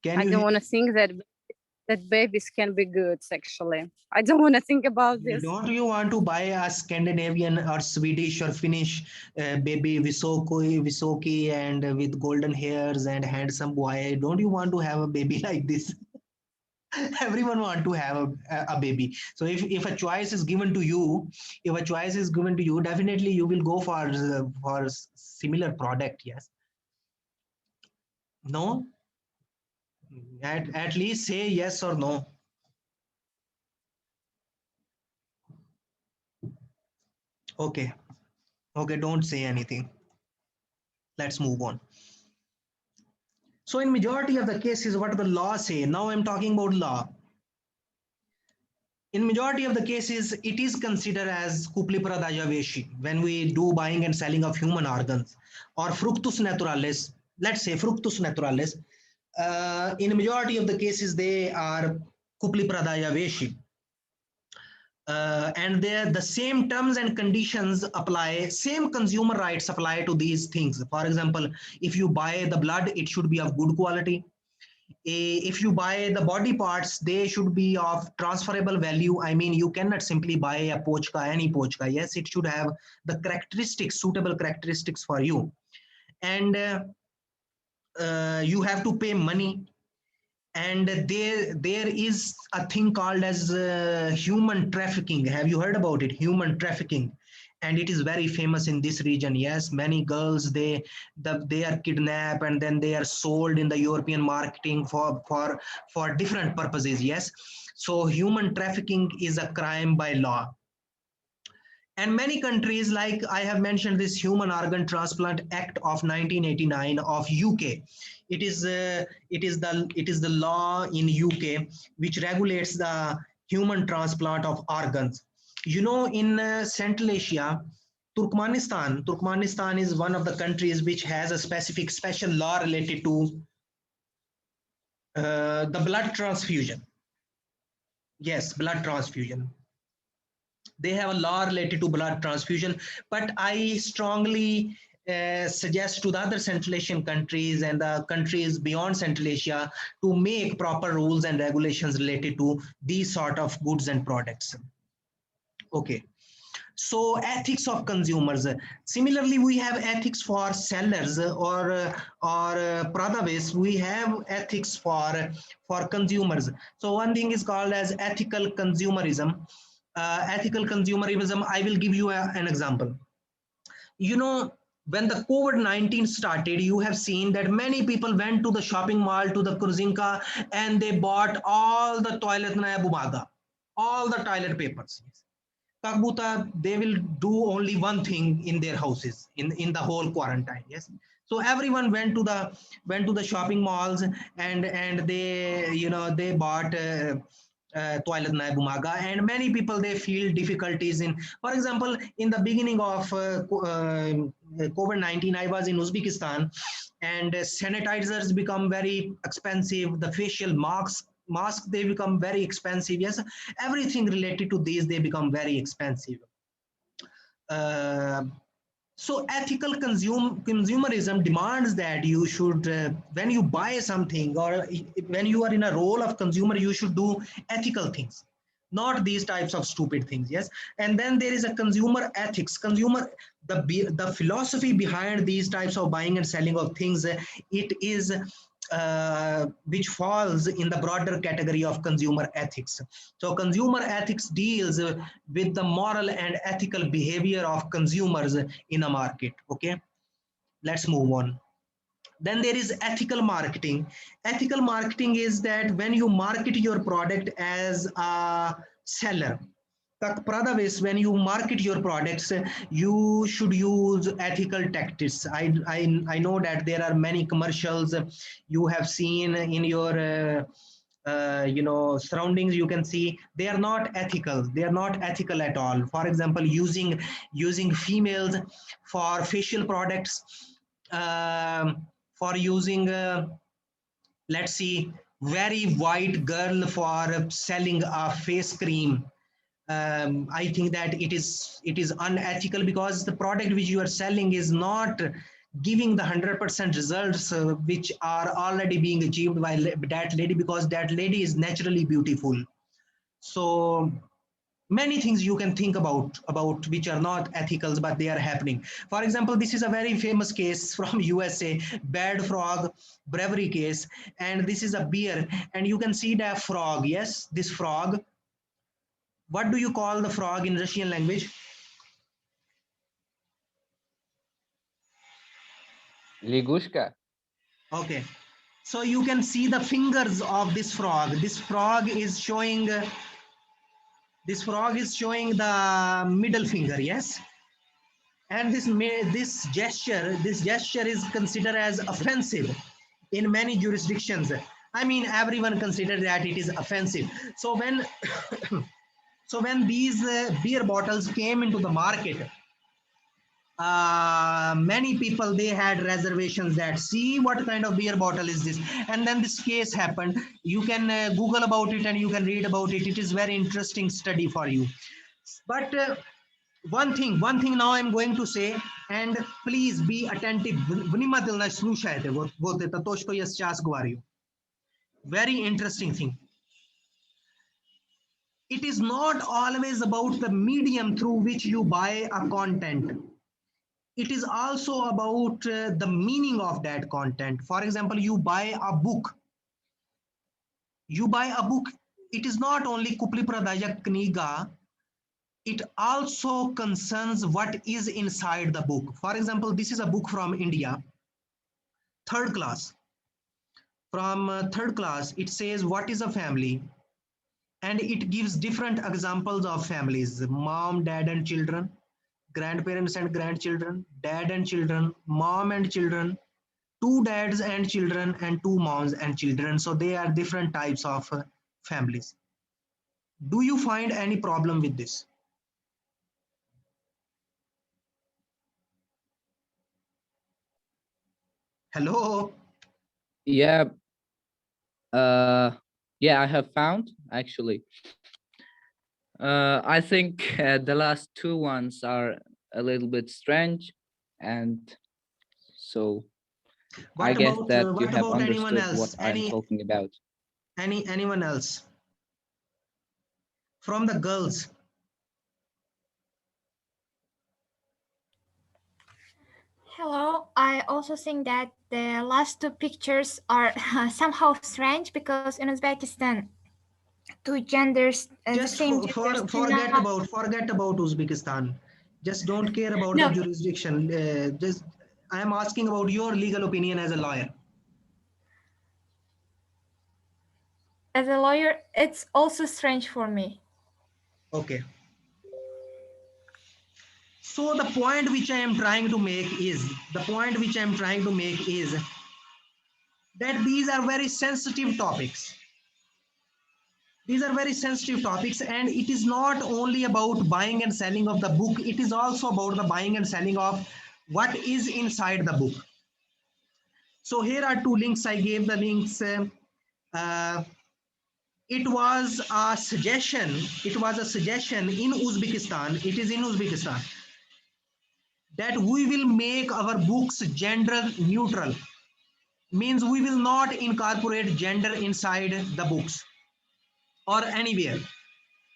Can I you don't hear? want to think that babies can be good sexually. I don't want to think about this. Don't you want to buy a Scandinavian or Swedish or Finnish baby Visoki and with golden hairs and handsome boy? Don't you want to have a baby like this? Everyone want to have a baby. So if a choice is given to you, definitely you will go for similar product. Yes. No. At least say yes or no. Okay. Okay. Don't say anything. Let's move on. So in majority of the cases, what the law say? Now I'm talking about law. In majority of the cases, it is considered as kupli pradaya veshi when we do buying and selling of human organs, or fructus naturalis. Let's say fructus naturalis. In a majority of the cases, they are kupli pradaya veshi. And there the same terms and conditions apply, same consumer rights apply to these things. For example, if you buy the blood, it should be of good quality. If you buy the body parts, they should be of transferable value. I mean, you cannot simply buy a pochka, any pochka. Yes, it should have the characteristics, suitable characteristics for you. And you have to pay money. And there is a thing called as human trafficking. Have you heard about it? Human trafficking. And it is very famous in this region. Yes, many girls they are kidnapped and then they are sold in the European marketing for different purposes. Yes, so human trafficking is a crime by law. And many countries, like I have mentioned, this Human Organ Transplant Act of 1989 of UK. It is the law in UK which regulates the human transplant of organs. You know, in Central Asia, Turkmenistan is one of the countries which has a special law related to the blood transfusion. Yes, blood transfusion. They have a law related to blood transfusion, but I strongly suggest to the other Central Asian countries and the countries beyond Central Asia to make proper rules and regulations related to these sort of goods and products. Okay. So ethics of consumers. Similarly, we have ethics for sellers or Pradhavis. We have ethics for consumers. So one thing is called as ethical consumerism. Ethical consumerism. I will give you an example. You know, when the COVID-19 started, you have seen that many people went to the shopping mall, to the Kurzinka, and they bought all the toilet naya bumaga, all the toilet papers. Kakbuta, they will do only one thing in their houses in the whole quarantine. Yes. So everyone went to the shopping malls and they bought toilet naya bumaga, and many people they feel difficulties in. For example, in the beginning of COVID-19, I was in Uzbekistan, and sanitizers become very expensive. The facial masks they become very expensive. Yes, everything related to these they become very expensive. uh, so ethical consumerism demands that you should when you buy something, or when you are in a role of consumer, you should do ethical things, not these types of stupid things. Yes. And then there is a consumer ethics, the philosophy behind these types of buying and selling of things. It is which falls in the broader category of consumer ethics. So consumer ethics deals with the moral and ethical behavior of consumers in a market. Okay, let's move on. Then there is ethical marketing. Ethical marketing is that when you market your product as a seller, Takprada is when you market your products, you should use ethical tactics. I know that there are many commercials you have seen in your surroundings. You can see they are not ethical. They are not ethical at all. For example, using females for facial products, for using let's see, very white girl for selling a face cream. I think that it is unethical because the product which you are selling is not giving the 100% results which are already being achieved by that lady, because that lady is naturally beautiful. So many things you can think about which are not ethical, but they are happening. For example, this is a very famous case from USA, Bad Frog Brewery case, and this is a beer, and you can see the frog. Yes, this frog. What do you call the frog in Russian language? Ligushka. Okay, so you can see the fingers of this frog. This frog is showing the middle finger. Yes, and this gesture is considered as offensive in many jurisdictions. I mean, everyone considers that it is offensive. So when so when these beer bottles came into the market, many people, they had reservations that, see what kind of beer bottle is this, and then this case happened. You can Google about it and you can read about it. It is very interesting study for you. But one thing now I'm going to say, and please be attentive. Very interesting thing. It is not always about the medium through which you buy a content. It is also about the meaning of that content. For example, you buy a book. It is not only Kupli Pradaya Kniga, it also concerns what is inside the book. For example, this is a book from India, third class. From third class, it says what is a family, and it gives different examples of families: mom, dad, and children, grandparents and grandchildren, dad and children, mom and children, two dads and children, and two moms and children. So they are different types of families. Do you find any problem with this? Hello? Yeah. Yeah, I have found actually. I think the last two ones are a little bit strange, and so I guess that you what have about anyone understood else? what I'm talking about. Anyone else? From the girls? Hello, I also think that the last two pictures are somehow strange because in Uzbekistan, two genders, the Just same genders forget about Uzbekistan. Just don't care about the No, jurisdiction. Just I am asking about your legal opinion as a lawyer. as a lawyer, it's also strange for me. Okay. So the point which I am trying to make is that these are very sensitive topics. These are very sensitive topics, and it is not only about buying and selling of the book, it is also about the buying and selling of what is inside the book. So here are two links. I gave the links. It was a suggestion in Uzbekistan. It is in Uzbekistan that we will make our books gender neutral. Means we will not incorporate gender inside the books or anywhere.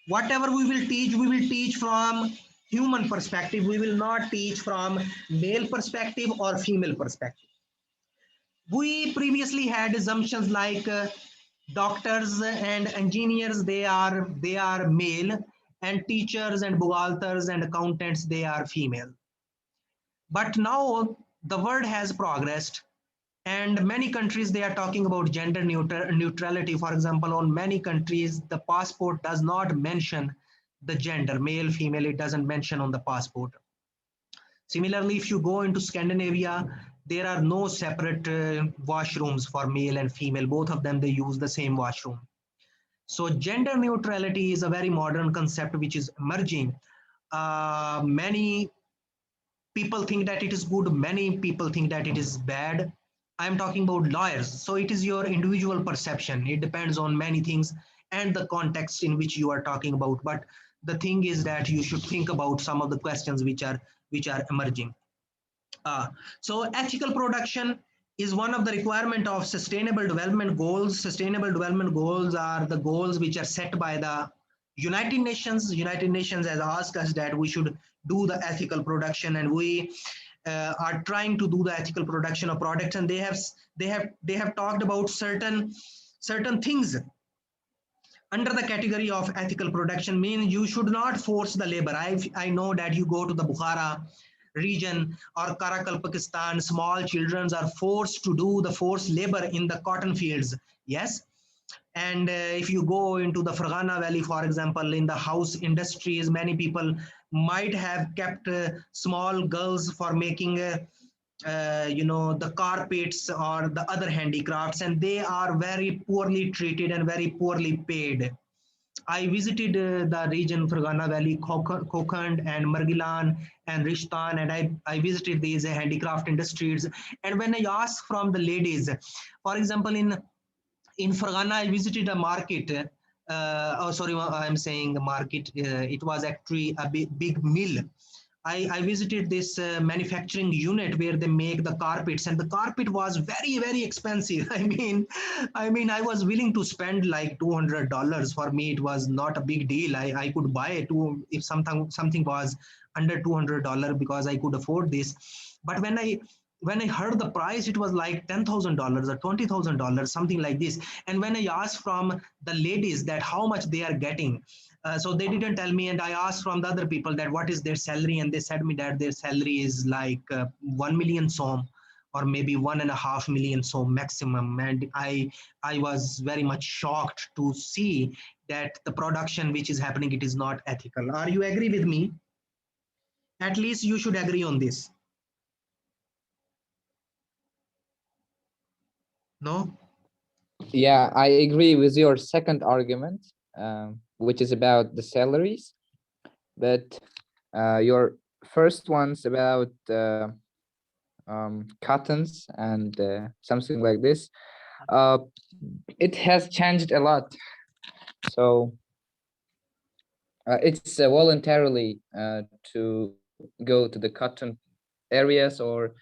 Whatever we will teach from human perspective. We will not teach from male perspective or female perspective. We previously had assumptions like doctors and engineers, they are male, and teachers and bugalters and accountants, they are female. But now the world has progressed, and many countries, they are talking about gender neutrality. For example, on many countries, the passport does not mention the gender, male, female, it doesn't mention on the passport. Similarly, if you go into Scandinavia, there are no separate washrooms for male and female. Both of them, they use the same washroom. So gender neutrality is a very modern concept which is emerging. Many people think that it is good, many people think that it is bad. I'm talking about lawyers. So it is your individual perception. It depends on many things and the context in which you are talking about. But the thing is that you should think about some of the questions which are emerging. So ethical production is one of the requirement of sustainable development goals. Sustainable development goals are the goals which are set by the United Nations. United Nations has asked us that we should do the ethical production, and we are trying to do the ethical production of products. And they have talked about certain things under the category of ethical production. Means you should not force the labor. I know that you go to the Bukhara region or Karakal, Pakistan, small children are forced to do the forced labor in the cotton fields. Yes. And if you go into the Fergana Valley, for example, in the house industries, many people might have kept small girls for making the carpets or the other handicrafts, and they are very poorly treated and very poorly paid. I visited the region Fergana Valley, Kokand and Margilan and Rishtan, and I visited these handicraft industries. And when I asked from the ladies, for example, in Fergana, I visited a market. I'm saying a market. It was actually a big mill. I visited this manufacturing unit where they make the carpets, and the carpet was very, very expensive. I was willing to spend like $200. For me, it was not a big deal. I could buy it if something was under $200 because I could afford this. But when I heard the price, it was like $10,000 or $20,000, something like this. And when I asked from the ladies that how much they are getting, so they didn't tell me, and I asked from the other people that what is their salary, and they said me that their salary is like 1 million som or maybe 1.5 million som maximum. And I was very much shocked to see that the production which is happening, it is not ethical. Are you agree with me? At least you should agree on this. No? Yeah, I agree with your second argument, which is about the salaries, but your first one's about cottons and something like this. It has changed a lot. So it's voluntarily to go to the cotton areas, or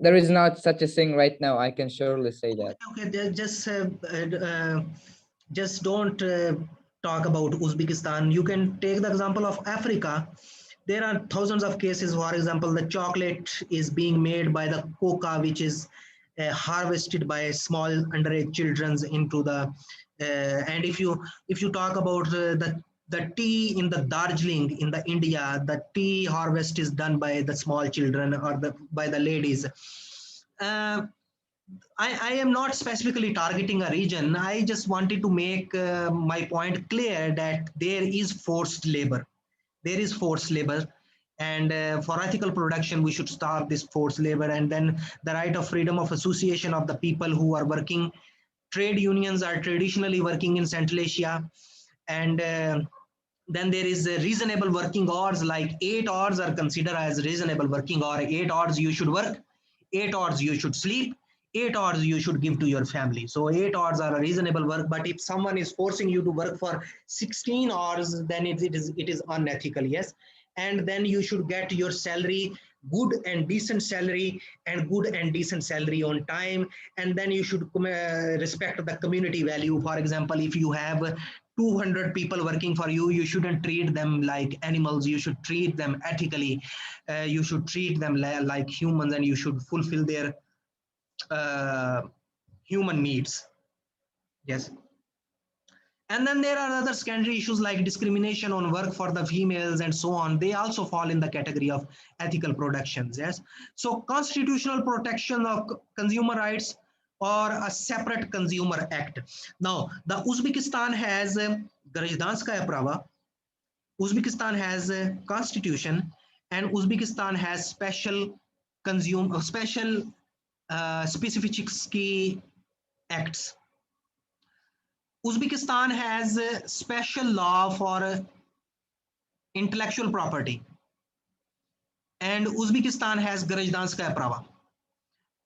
there is not such a thing right now. I can surely say that. Okay, just don't talk about Uzbekistan. You can take the example of Africa. There are thousands of cases. For example, the chocolate is being made by the coca, which is harvested by small underage children into the. And if you talk about the tea in the Darjeeling in the India, the tea harvest is done by the small children or by the ladies. I am not specifically targeting a region. I just wanted to make my point clear that there is forced labor. There is forced labor. And for ethical production, we should stop this forced labor. And then the right of freedom of association of the people who are working. Trade unions are traditionally working in Central Asia. And then there is reasonable working hours, like 8 hours are considered as reasonable working hour. 8 hours you should work, 8 hours you should sleep, 8 hours you should give to your family. So 8 hours are a reasonable work. But if someone is forcing you to work for 16 hours, then it is unethical. Yes. And then you should get your salary, good and decent salary, and good and decent salary on time. And then you should respect the community value. For example, if you have 200 people working for you, you shouldn't treat them like animals. You should treat them ethically. You should treat them like humans, and you should fulfill their human needs. Yes. And then there are other secondary issues like discrimination on work for the females and so on. They also fall in the category of ethical productions. Yes. So constitutional protection of consumer rights or a separate consumer act. Now, the Uzbekistan has Gражданское право, Uzbekistan has a constitution, and Uzbekistan has special specific acts. Uzbekistan has a special law for intellectual property, and Uzbekistan has Gражданское право.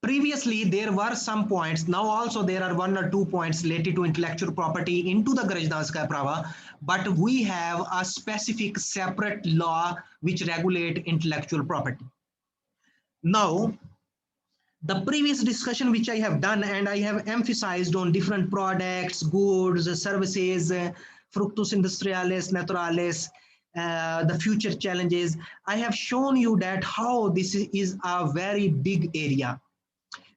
Previously, there were some points. Now also there are 1 or 2 points related to intellectual property into the Gражданское право, but we have a specific separate law which regulate intellectual property. Now, the previous discussion which I have done, and I have emphasized on different products, goods, services, fructus industrialis, naturalis, the future challenges. I have shown you that how this is a very big area.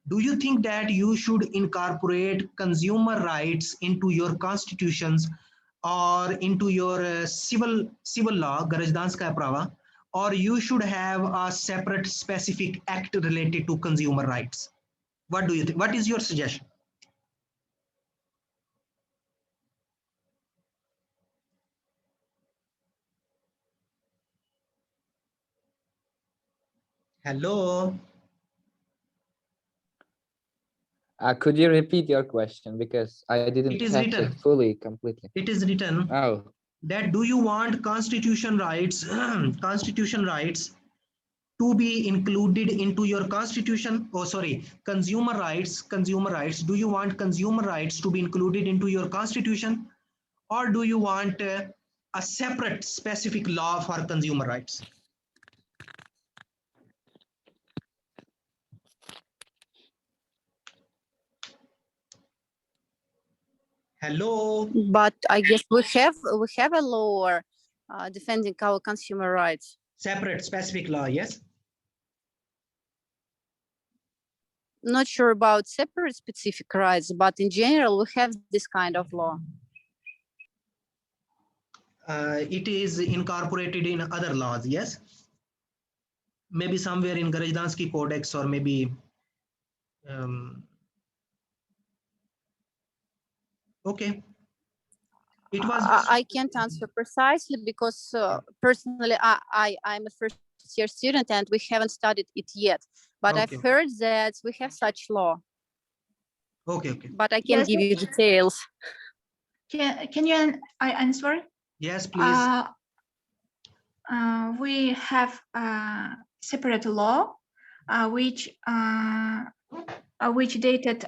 Do you think that you should incorporate consumer rights into your constitutions or into your civil law, Gражданское право, or you should have a separate specific act related to consumer rights? What do you think? What is your suggestion? Hello. Could you repeat your question, because I didn't catch it fully, completely. It is written. Oh. That do you want constitution rights to be included into your constitution? Oh, sorry, consumer rights. Do you want consumer rights to be included into your constitution, or do you want a separate specific law for consumer rights? Hello. But I guess we have a law defending our consumer rights. Separate specific law, yes. Not sure about separate specific rights, but in general, we have this kind of law. It is incorporated in other laws, yes. Maybe somewhere in Gражданский Codex, or maybe okay. It was. I can't answer precisely because personally, I'm a first-year student and we haven't studied it yet. But okay. I've heard that we have such law. Okay. But I can't give you details. Can you answer? Yes, please. We have a separate law which dated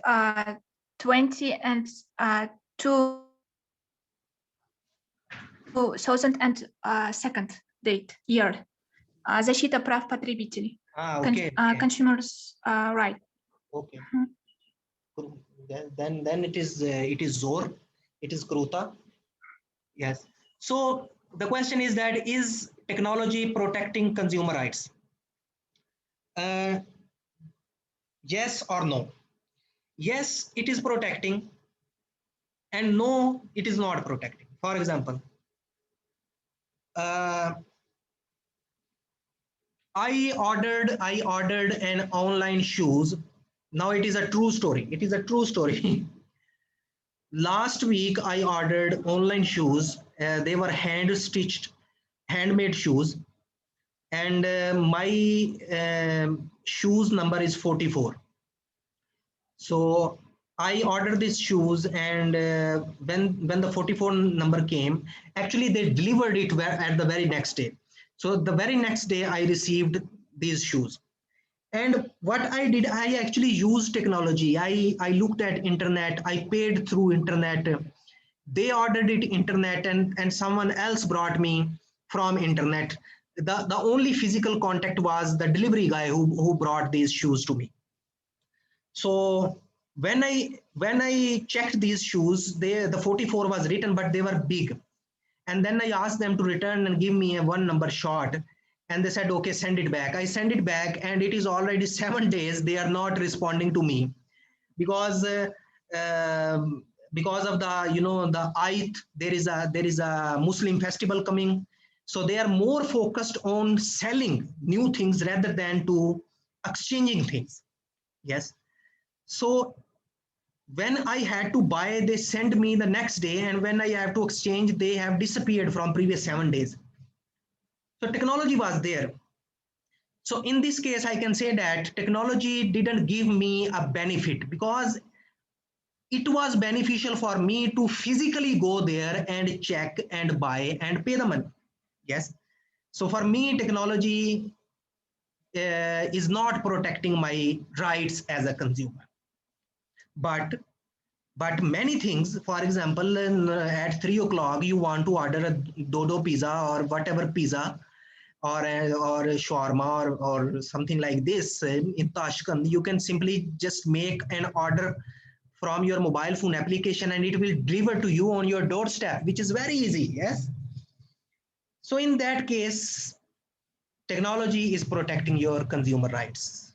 2002 year. Защита прав потребителей. Okay. Consumers' right. Okay. Then it is ZOR. It is Kruta. Yes. So the question is that, is technology protecting consumer rights? Yes or no? Yes, it is protecting, and no, it is not protecting. For example, I ordered an online shoes. Now it is a true story. It is a true story. Last week I ordered online shoes. They were hand-stitched, handmade shoes, and my shoes number is 44. So I ordered these shoes, and when the 44 number came, actually they delivered it at the very next day. So the very next day I received these shoes. And what I did, I actually used technology. I looked at internet, I paid through internet. They ordered it internet, and someone else brought me from internet. The only physical contact was the delivery guy who brought these shoes to me. So when I checked these shoes, the 44 was written, but they were big. And then I asked them to return and give me a 1 number short. And they said, okay, send it back. I send it back, and it is already 7 days. They are not responding to me. because because of the the Eid, there is a Muslim festival coming, so they are more focused on selling new things rather than to exchanging things. Yes. So when I had to buy, they send me the next day, and when I have to exchange, they have disappeared from previous 7 days. So technology was there. So in this case, I can say that technology didn't give me a benefit, because it was beneficial for me to physically go there and check and buy and pay the money. Yes. So for me, technology is not protecting my rights as a consumer. But many things, for example, at 3 o'clock, you want to order a Dodo pizza or whatever pizza, or a shawarma, or something like this in Tashkent, you can simply just make an order from your mobile phone application, and it will deliver to you on your doorstep, which is very easy. Yes. So in that case, technology is protecting your consumer rights.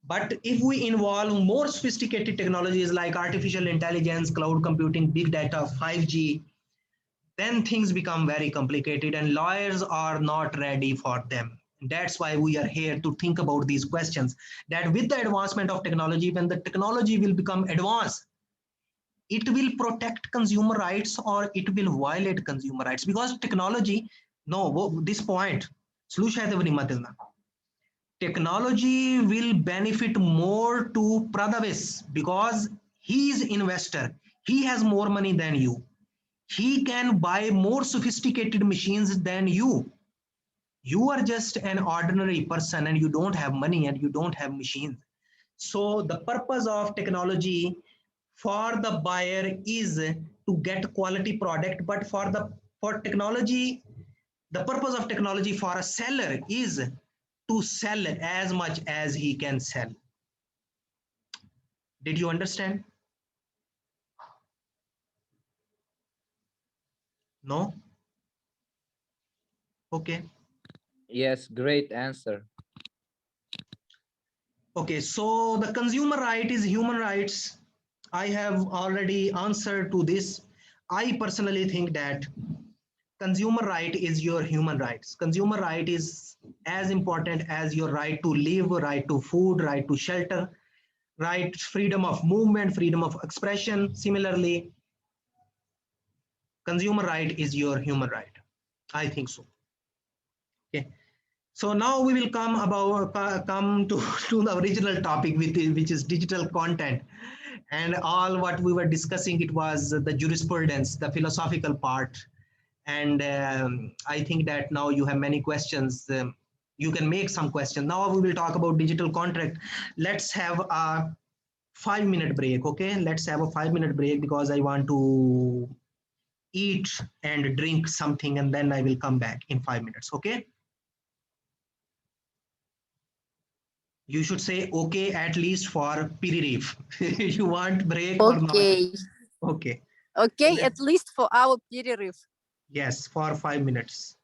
But if we involve more sophisticated technologies like artificial intelligence, cloud computing, big data, 5G, then things become very complicated, and lawyers are not ready for them. That's why we are here to think about these questions, that with the advancement of technology, when the technology will become advanced, it will protect consumer rights or it will violate consumer rights. Because technology, no, this point, technology will benefit more to Pradhavis, because he is investor. He has more money than you. He can buy more sophisticated machines than you. You are just an ordinary person, and you don't have money and you don't have machines. So the purpose of technology for the buyer is to get quality product, but for technology, the purpose of technology for a seller is to sell as much as he can sell. Did you understand? No? Okay. Yes, great answer. Okay, so the consumer right is human rights. I have already answered to this. I personally think that consumer right is your human rights. Consumer right is as important as your right to live, right to food, right to shelter, right, freedom of movement, freedom of expression. Similarly, consumer right is your human right. I think so. Okay. So now we will come to, to the original topic, which is digital content. And all what we were discussing, it was the jurisprudence, the philosophical part. And I think that now you have many questions. You can make some questions. Now we will talk about digital contract. Let's have a 5-minute break. Okay, let's have a 5-minute break, because I want to eat and drink something, and then I will come back in 5 minutes. Okay. You should say okay at least for aperitif. You want break or not? Okay. Okay. Okay, at least for our period. Yes, for 5 minutes.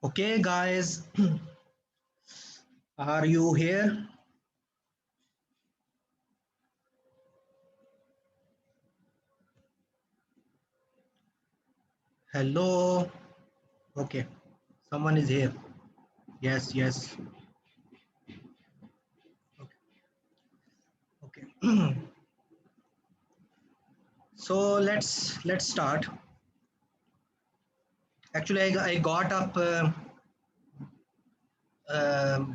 Okay, guys, are you here? Hello. Okay, someone is here. Yes, yes. Okay. So let's start. Actually, I got up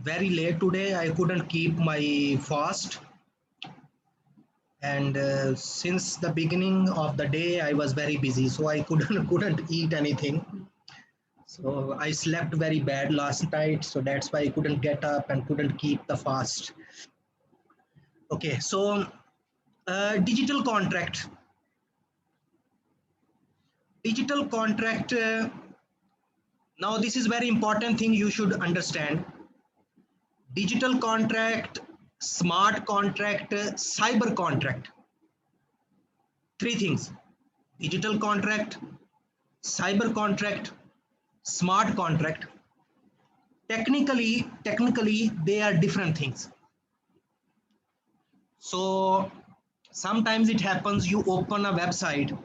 very late today. I couldn't keep my fast, and since the beginning of the day, I was very busy, so I couldn't couldn't eat anything. So I slept very bad last night, so that's why I couldn't get up and couldn't keep the fast. Okay, so digital contract. Digital contract. Now this is very important thing you should understand. Digital contract, smart contract, cyber contract. Three things: digital contract, cyber contract, smart contract. Technically, they are different things. So sometimes it happens you open a website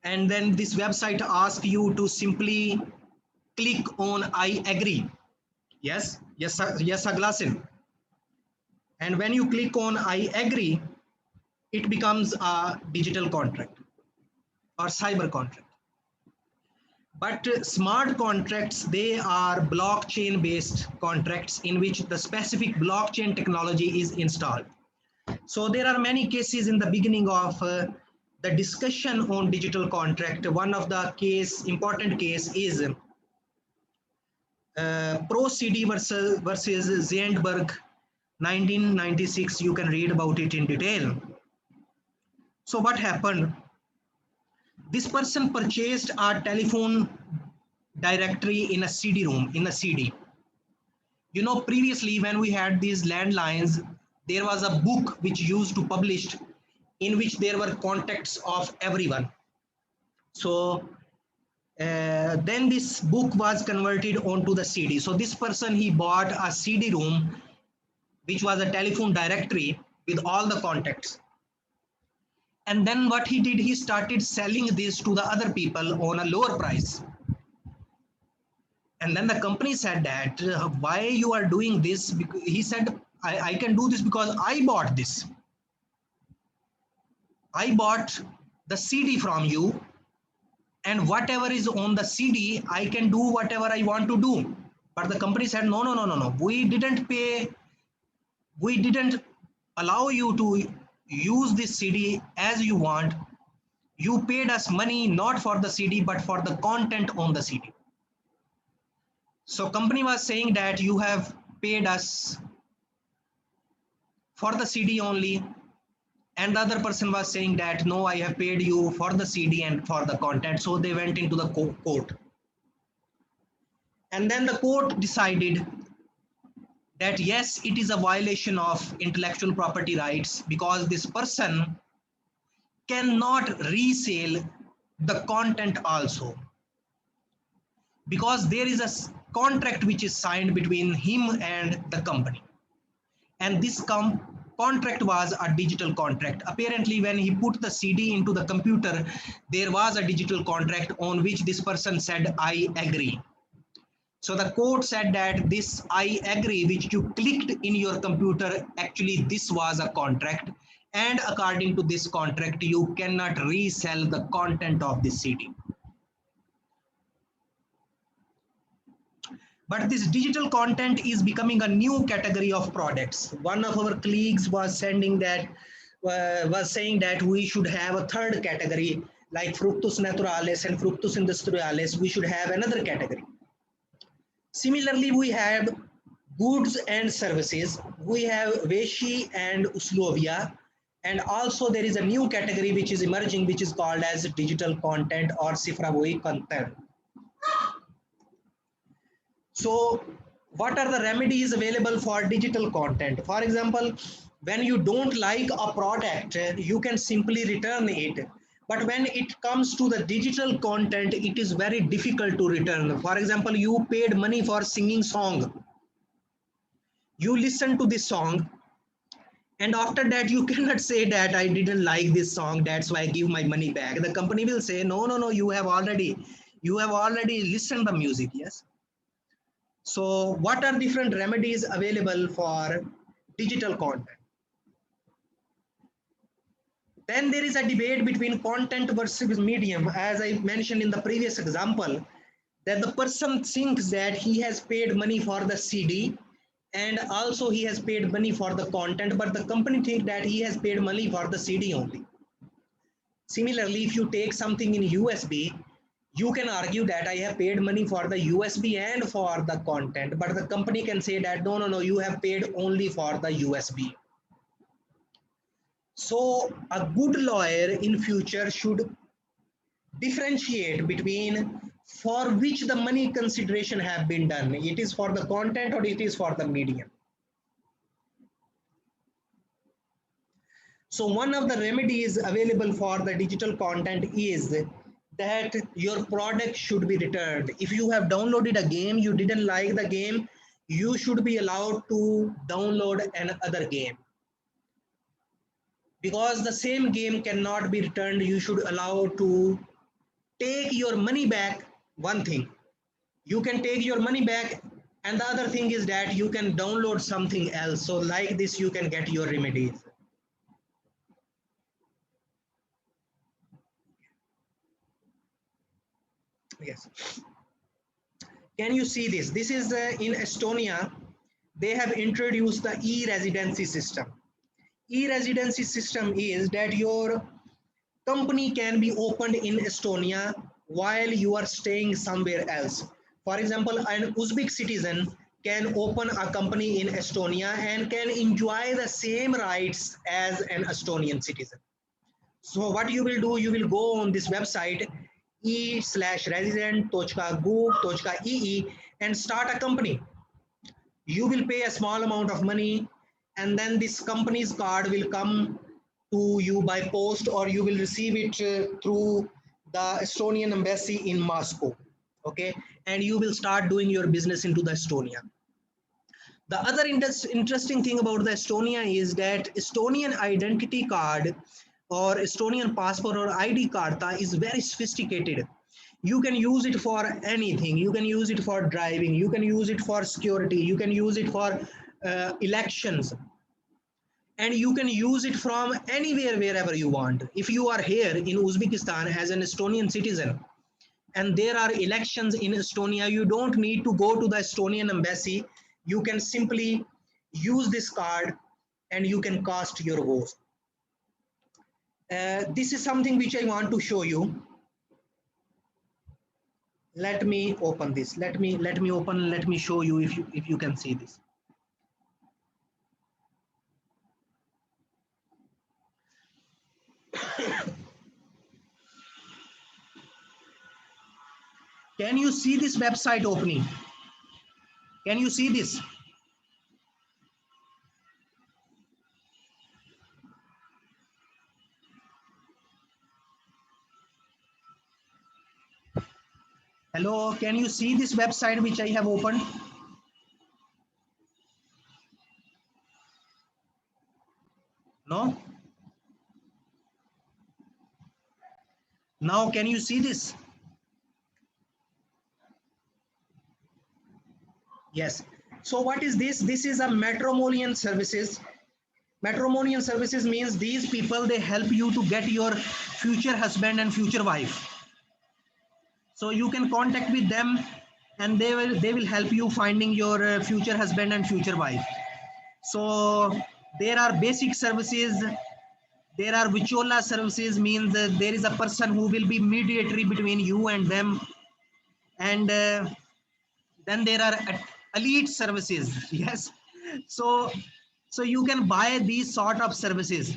and then this website asks you to simply click on I agree. Yes, aglasin. And when you click on I agree, it becomes a digital contract or cyber contract. But smart contracts, they are blockchain based contracts in which the specific blockchain technology is installed. So there are many cases in the beginning of the discussion on digital contract. One of the important case is Pro CD versus Zandberg 1996. You can read about it in detail. So what happened? This person purchased a telephone directory in a CD-ROM, in a CD. You know, previously when we had these landlines, there was a book which used to publish in which there were contacts of everyone. So then this book was converted onto the CD. So this person, he bought a CD-ROM, which was a telephone directory with all the contacts. And then what he did, he started selling this to the other people on a lower price. And then the company said that, why you are doing this? He said, I can do this because I bought this. I bought the CD from you, and whatever is on the CD, I can do whatever I want to do. But the company said, no. We didn't pay. We didn't allow you to use this CD as you want. You paid us money not for the CD, but for the content on the CD. So company was saying that you have paid us for the CD only. And the other person was saying that, no, I have paid you for the CD and for the content. So they went into the court. And then the court decided that, yes, it is a violation of intellectual property rights because this person cannot resell the content also. Because there is a contract which is signed between him and the company. And this contract was a digital contract. Apparently, when he put the CD into the computer, there was a digital contract on which this person said, I agree. So the court said that this I agree, which you clicked in your computer, actually this was a contract. And according to this contract, you cannot resell the content of this CD. But this digital content is becoming a new category of products. One of our colleagues was saying that we should have a third category, like fructus naturalis and fructus industrialis. We should have another category. Similarly, we have goods and services. We have Veshi and Uslovia. And also there is a new category which is emerging, which is called as digital content or cifravoi content. So what are the remedies available for digital content? For example, when you don't like a product, you can simply return it. But when it comes to the digital content, it is very difficult to return. For example, you paid money for singing song. You listen to this song. And after that, you cannot say that I didn't like this song, that's why I give my money back. The company will say, no, you have already listened to the music, yes? So what are different remedies available for digital content? Then there is a debate between content versus medium. As I mentioned in the previous example, that the person thinks that he has paid money for the CD and also he has paid money for the content, but the company thinks that he has paid money for the CD only. Similarly, if you take something in USB, you can argue that I have paid money for the USB and for the content, but the company can say that, no, you have paid only for the USB. So a good lawyer in future should differentiate between for which the money consideration have been done. It is for the content or it is for the medium. So one of the remedies available for the digital content is that your product should be returned. If you have downloaded a game, you didn't like the game, you should be allowed to download another game. Because the same game cannot be returned, you should allow to take your money back. One thing, you can take your money back, and the other thing is that you can download something else. So like this, you can get your remedies. Yes. Can you see this? This is in Estonia. They have introduced the e-residency system. E-residency system is that your company can be opened in Estonia while you are staying somewhere else. For example, an Uzbek citizen can open a company in Estonia and can enjoy the same rights as an Estonian citizen. So what you will do, you will go on this website e/resident.gov.ee and start a company. You will pay a small amount of money, and then this company's card will come to you by post, or you will receive it through the Estonian embassy in Moscow. Okay, and you will start doing your business into the Estonia. The other interesting thing about the Estonia is that Estonian identity card or Estonian passport or ID Karta is very sophisticated. You can use it for anything. You can use it for driving. You can use it for security. You can use it for elections. And you can use it from anywhere, wherever you want. If you are here in Uzbekistan as an Estonian citizen, and there are elections in Estonia, you don't need to go to the Estonian embassy. You can simply use this card and you can cast your vote. This is something which I want to show you. Let me open this. Let me show you if you can see this. Can you see this website opening? Can you see this? Hello, can you see this website which I have opened? No? Now, can you see this? Yes. So what is this? This is a matrimonial services. Matrimonial services means these people, they help you to get your future husband and future wife. So you can contact with them and they will help you finding your future husband and future wife. So there are basic services. There are Vichola services, means there is a person who will be mediatory between you and them. And then there are elite services. Yes. So you can buy these sort of services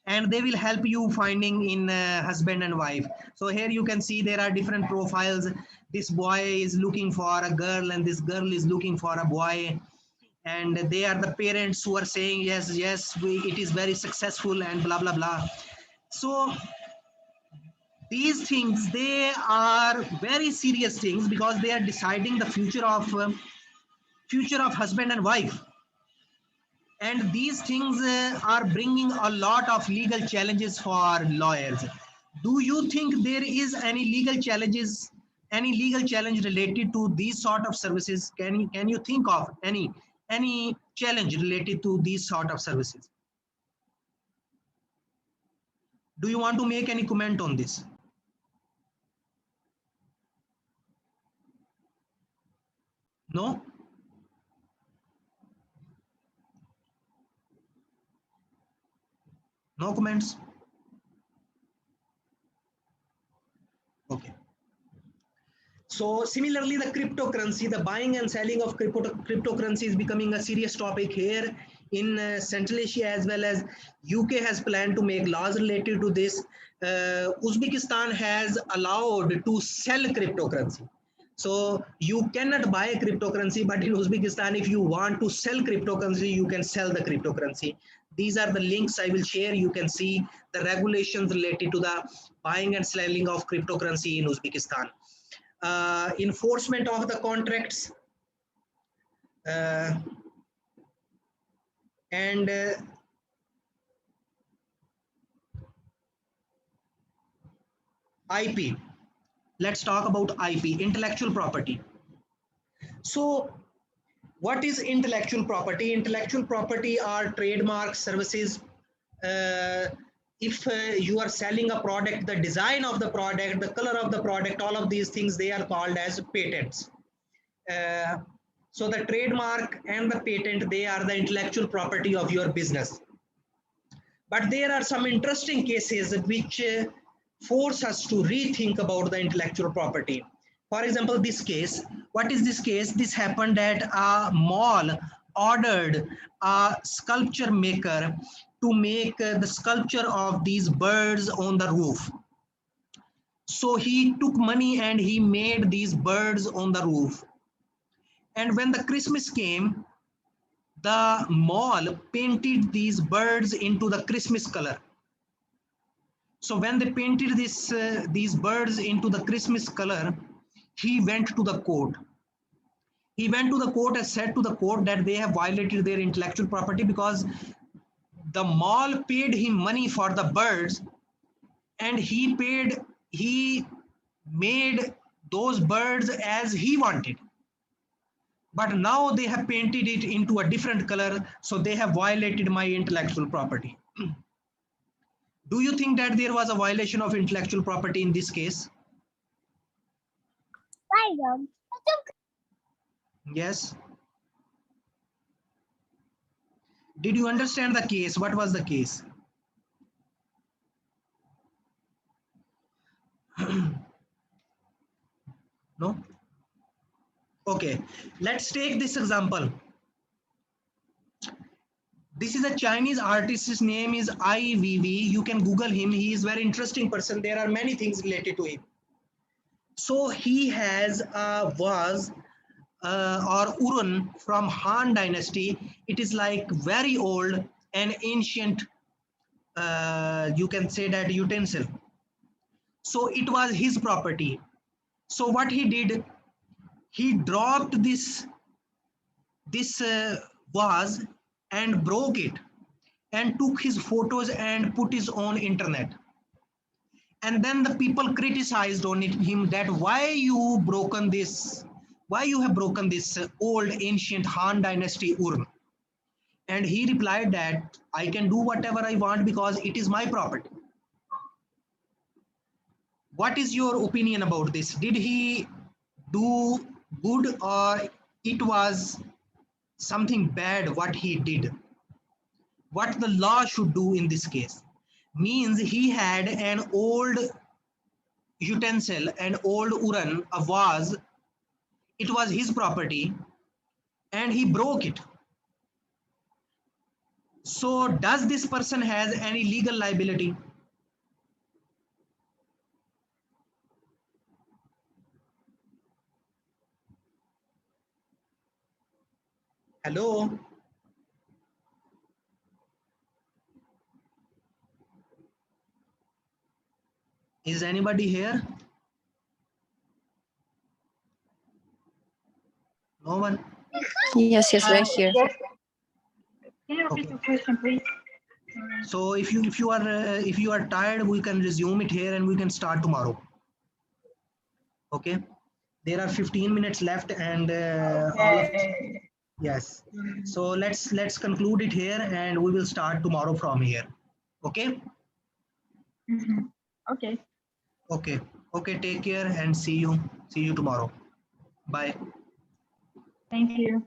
and they will help you finding in husband and wife. So here you can see there are different profiles. This boy is looking for a girl and this girl is looking for a boy. And they are the parents who are saying, yes, it is very successful and blah, blah, blah. So these things, they are very serious things because they are deciding the future of husband and wife. And these things are bringing a lot of legal challenges for lawyers. Do you think there is any legal challenge related to these sort of services? Can you think of any challenge related to these sort of services? Do you want to make any comment on this? No? No comments? Okay. So similarly, the cryptocurrency, the buying and selling of cryptocurrency is becoming a serious topic here in Central Asia, as well as UK has planned to make laws related to this. Uzbekistan has allowed to sell cryptocurrency. So you cannot buy cryptocurrency, but in Uzbekistan, if you want to sell cryptocurrency, you can sell the cryptocurrency. These are the links I will share. You can see the regulations related to the buying and selling of cryptocurrency in Uzbekistan. Enforcement of the contracts and IP. Let's talk about IP, intellectual property. So what is intellectual property? Intellectual property are trademark services. If you are selling a product, the design of the product, the color of the product, all of these things, they are called as patents. So the trademark and the patent, they are the intellectual property of your business. But there are some interesting cases which force us to rethink about the intellectual property. For example, this case, what is this case? This happened at a mall, ordered a sculpture maker to make the sculpture of these birds on the roof. So he took money and he made these birds on the roof. And when the Christmas came, the mall painted these birds into the Christmas color. So when they painted these birds into the Christmas color, he went to the court. He went to the court and said to the court that they have violated their intellectual property because the mall paid him money for the birds, and he made those birds as he wanted. But now they have painted it into a different color, so they have violated my intellectual property. Do you think that there was a violation of intellectual property in this case? Yes. Did you understand the case? What was the case? No? Okay, let's take this example. This is a Chinese artist. His name is IVV. You can Google him. He is a very interesting person. There are many things related to him. So he has a vase or urn from Han Dynasty. It is like very old and ancient, you can say that, utensil. So it was his property. So what he did, he dropped this vase and broke it and took his photos and put his own internet. And then the people criticized on him that why you have broken this old ancient Han Dynasty urn. And he replied that I can do whatever I want because it is my property. What is your opinion about this? Did he do good, or it was something bad what he did? What the law should do in this case? Means he had an old utensil, an old urn, a vase. It was his property and he broke it. So does this person has any legal liability? Hello? Is anybody here? No one? Yes, we're here. Yes. Can you repeat the question, please? So if you are tired, we can resume it here and we can start tomorrow. Okay. There are 15 minutes left, and yes. So let's conclude it here and we will start tomorrow from here. Okay. Okay. Okay. Okay. Take care and see you tomorrow. Bye. Thank you.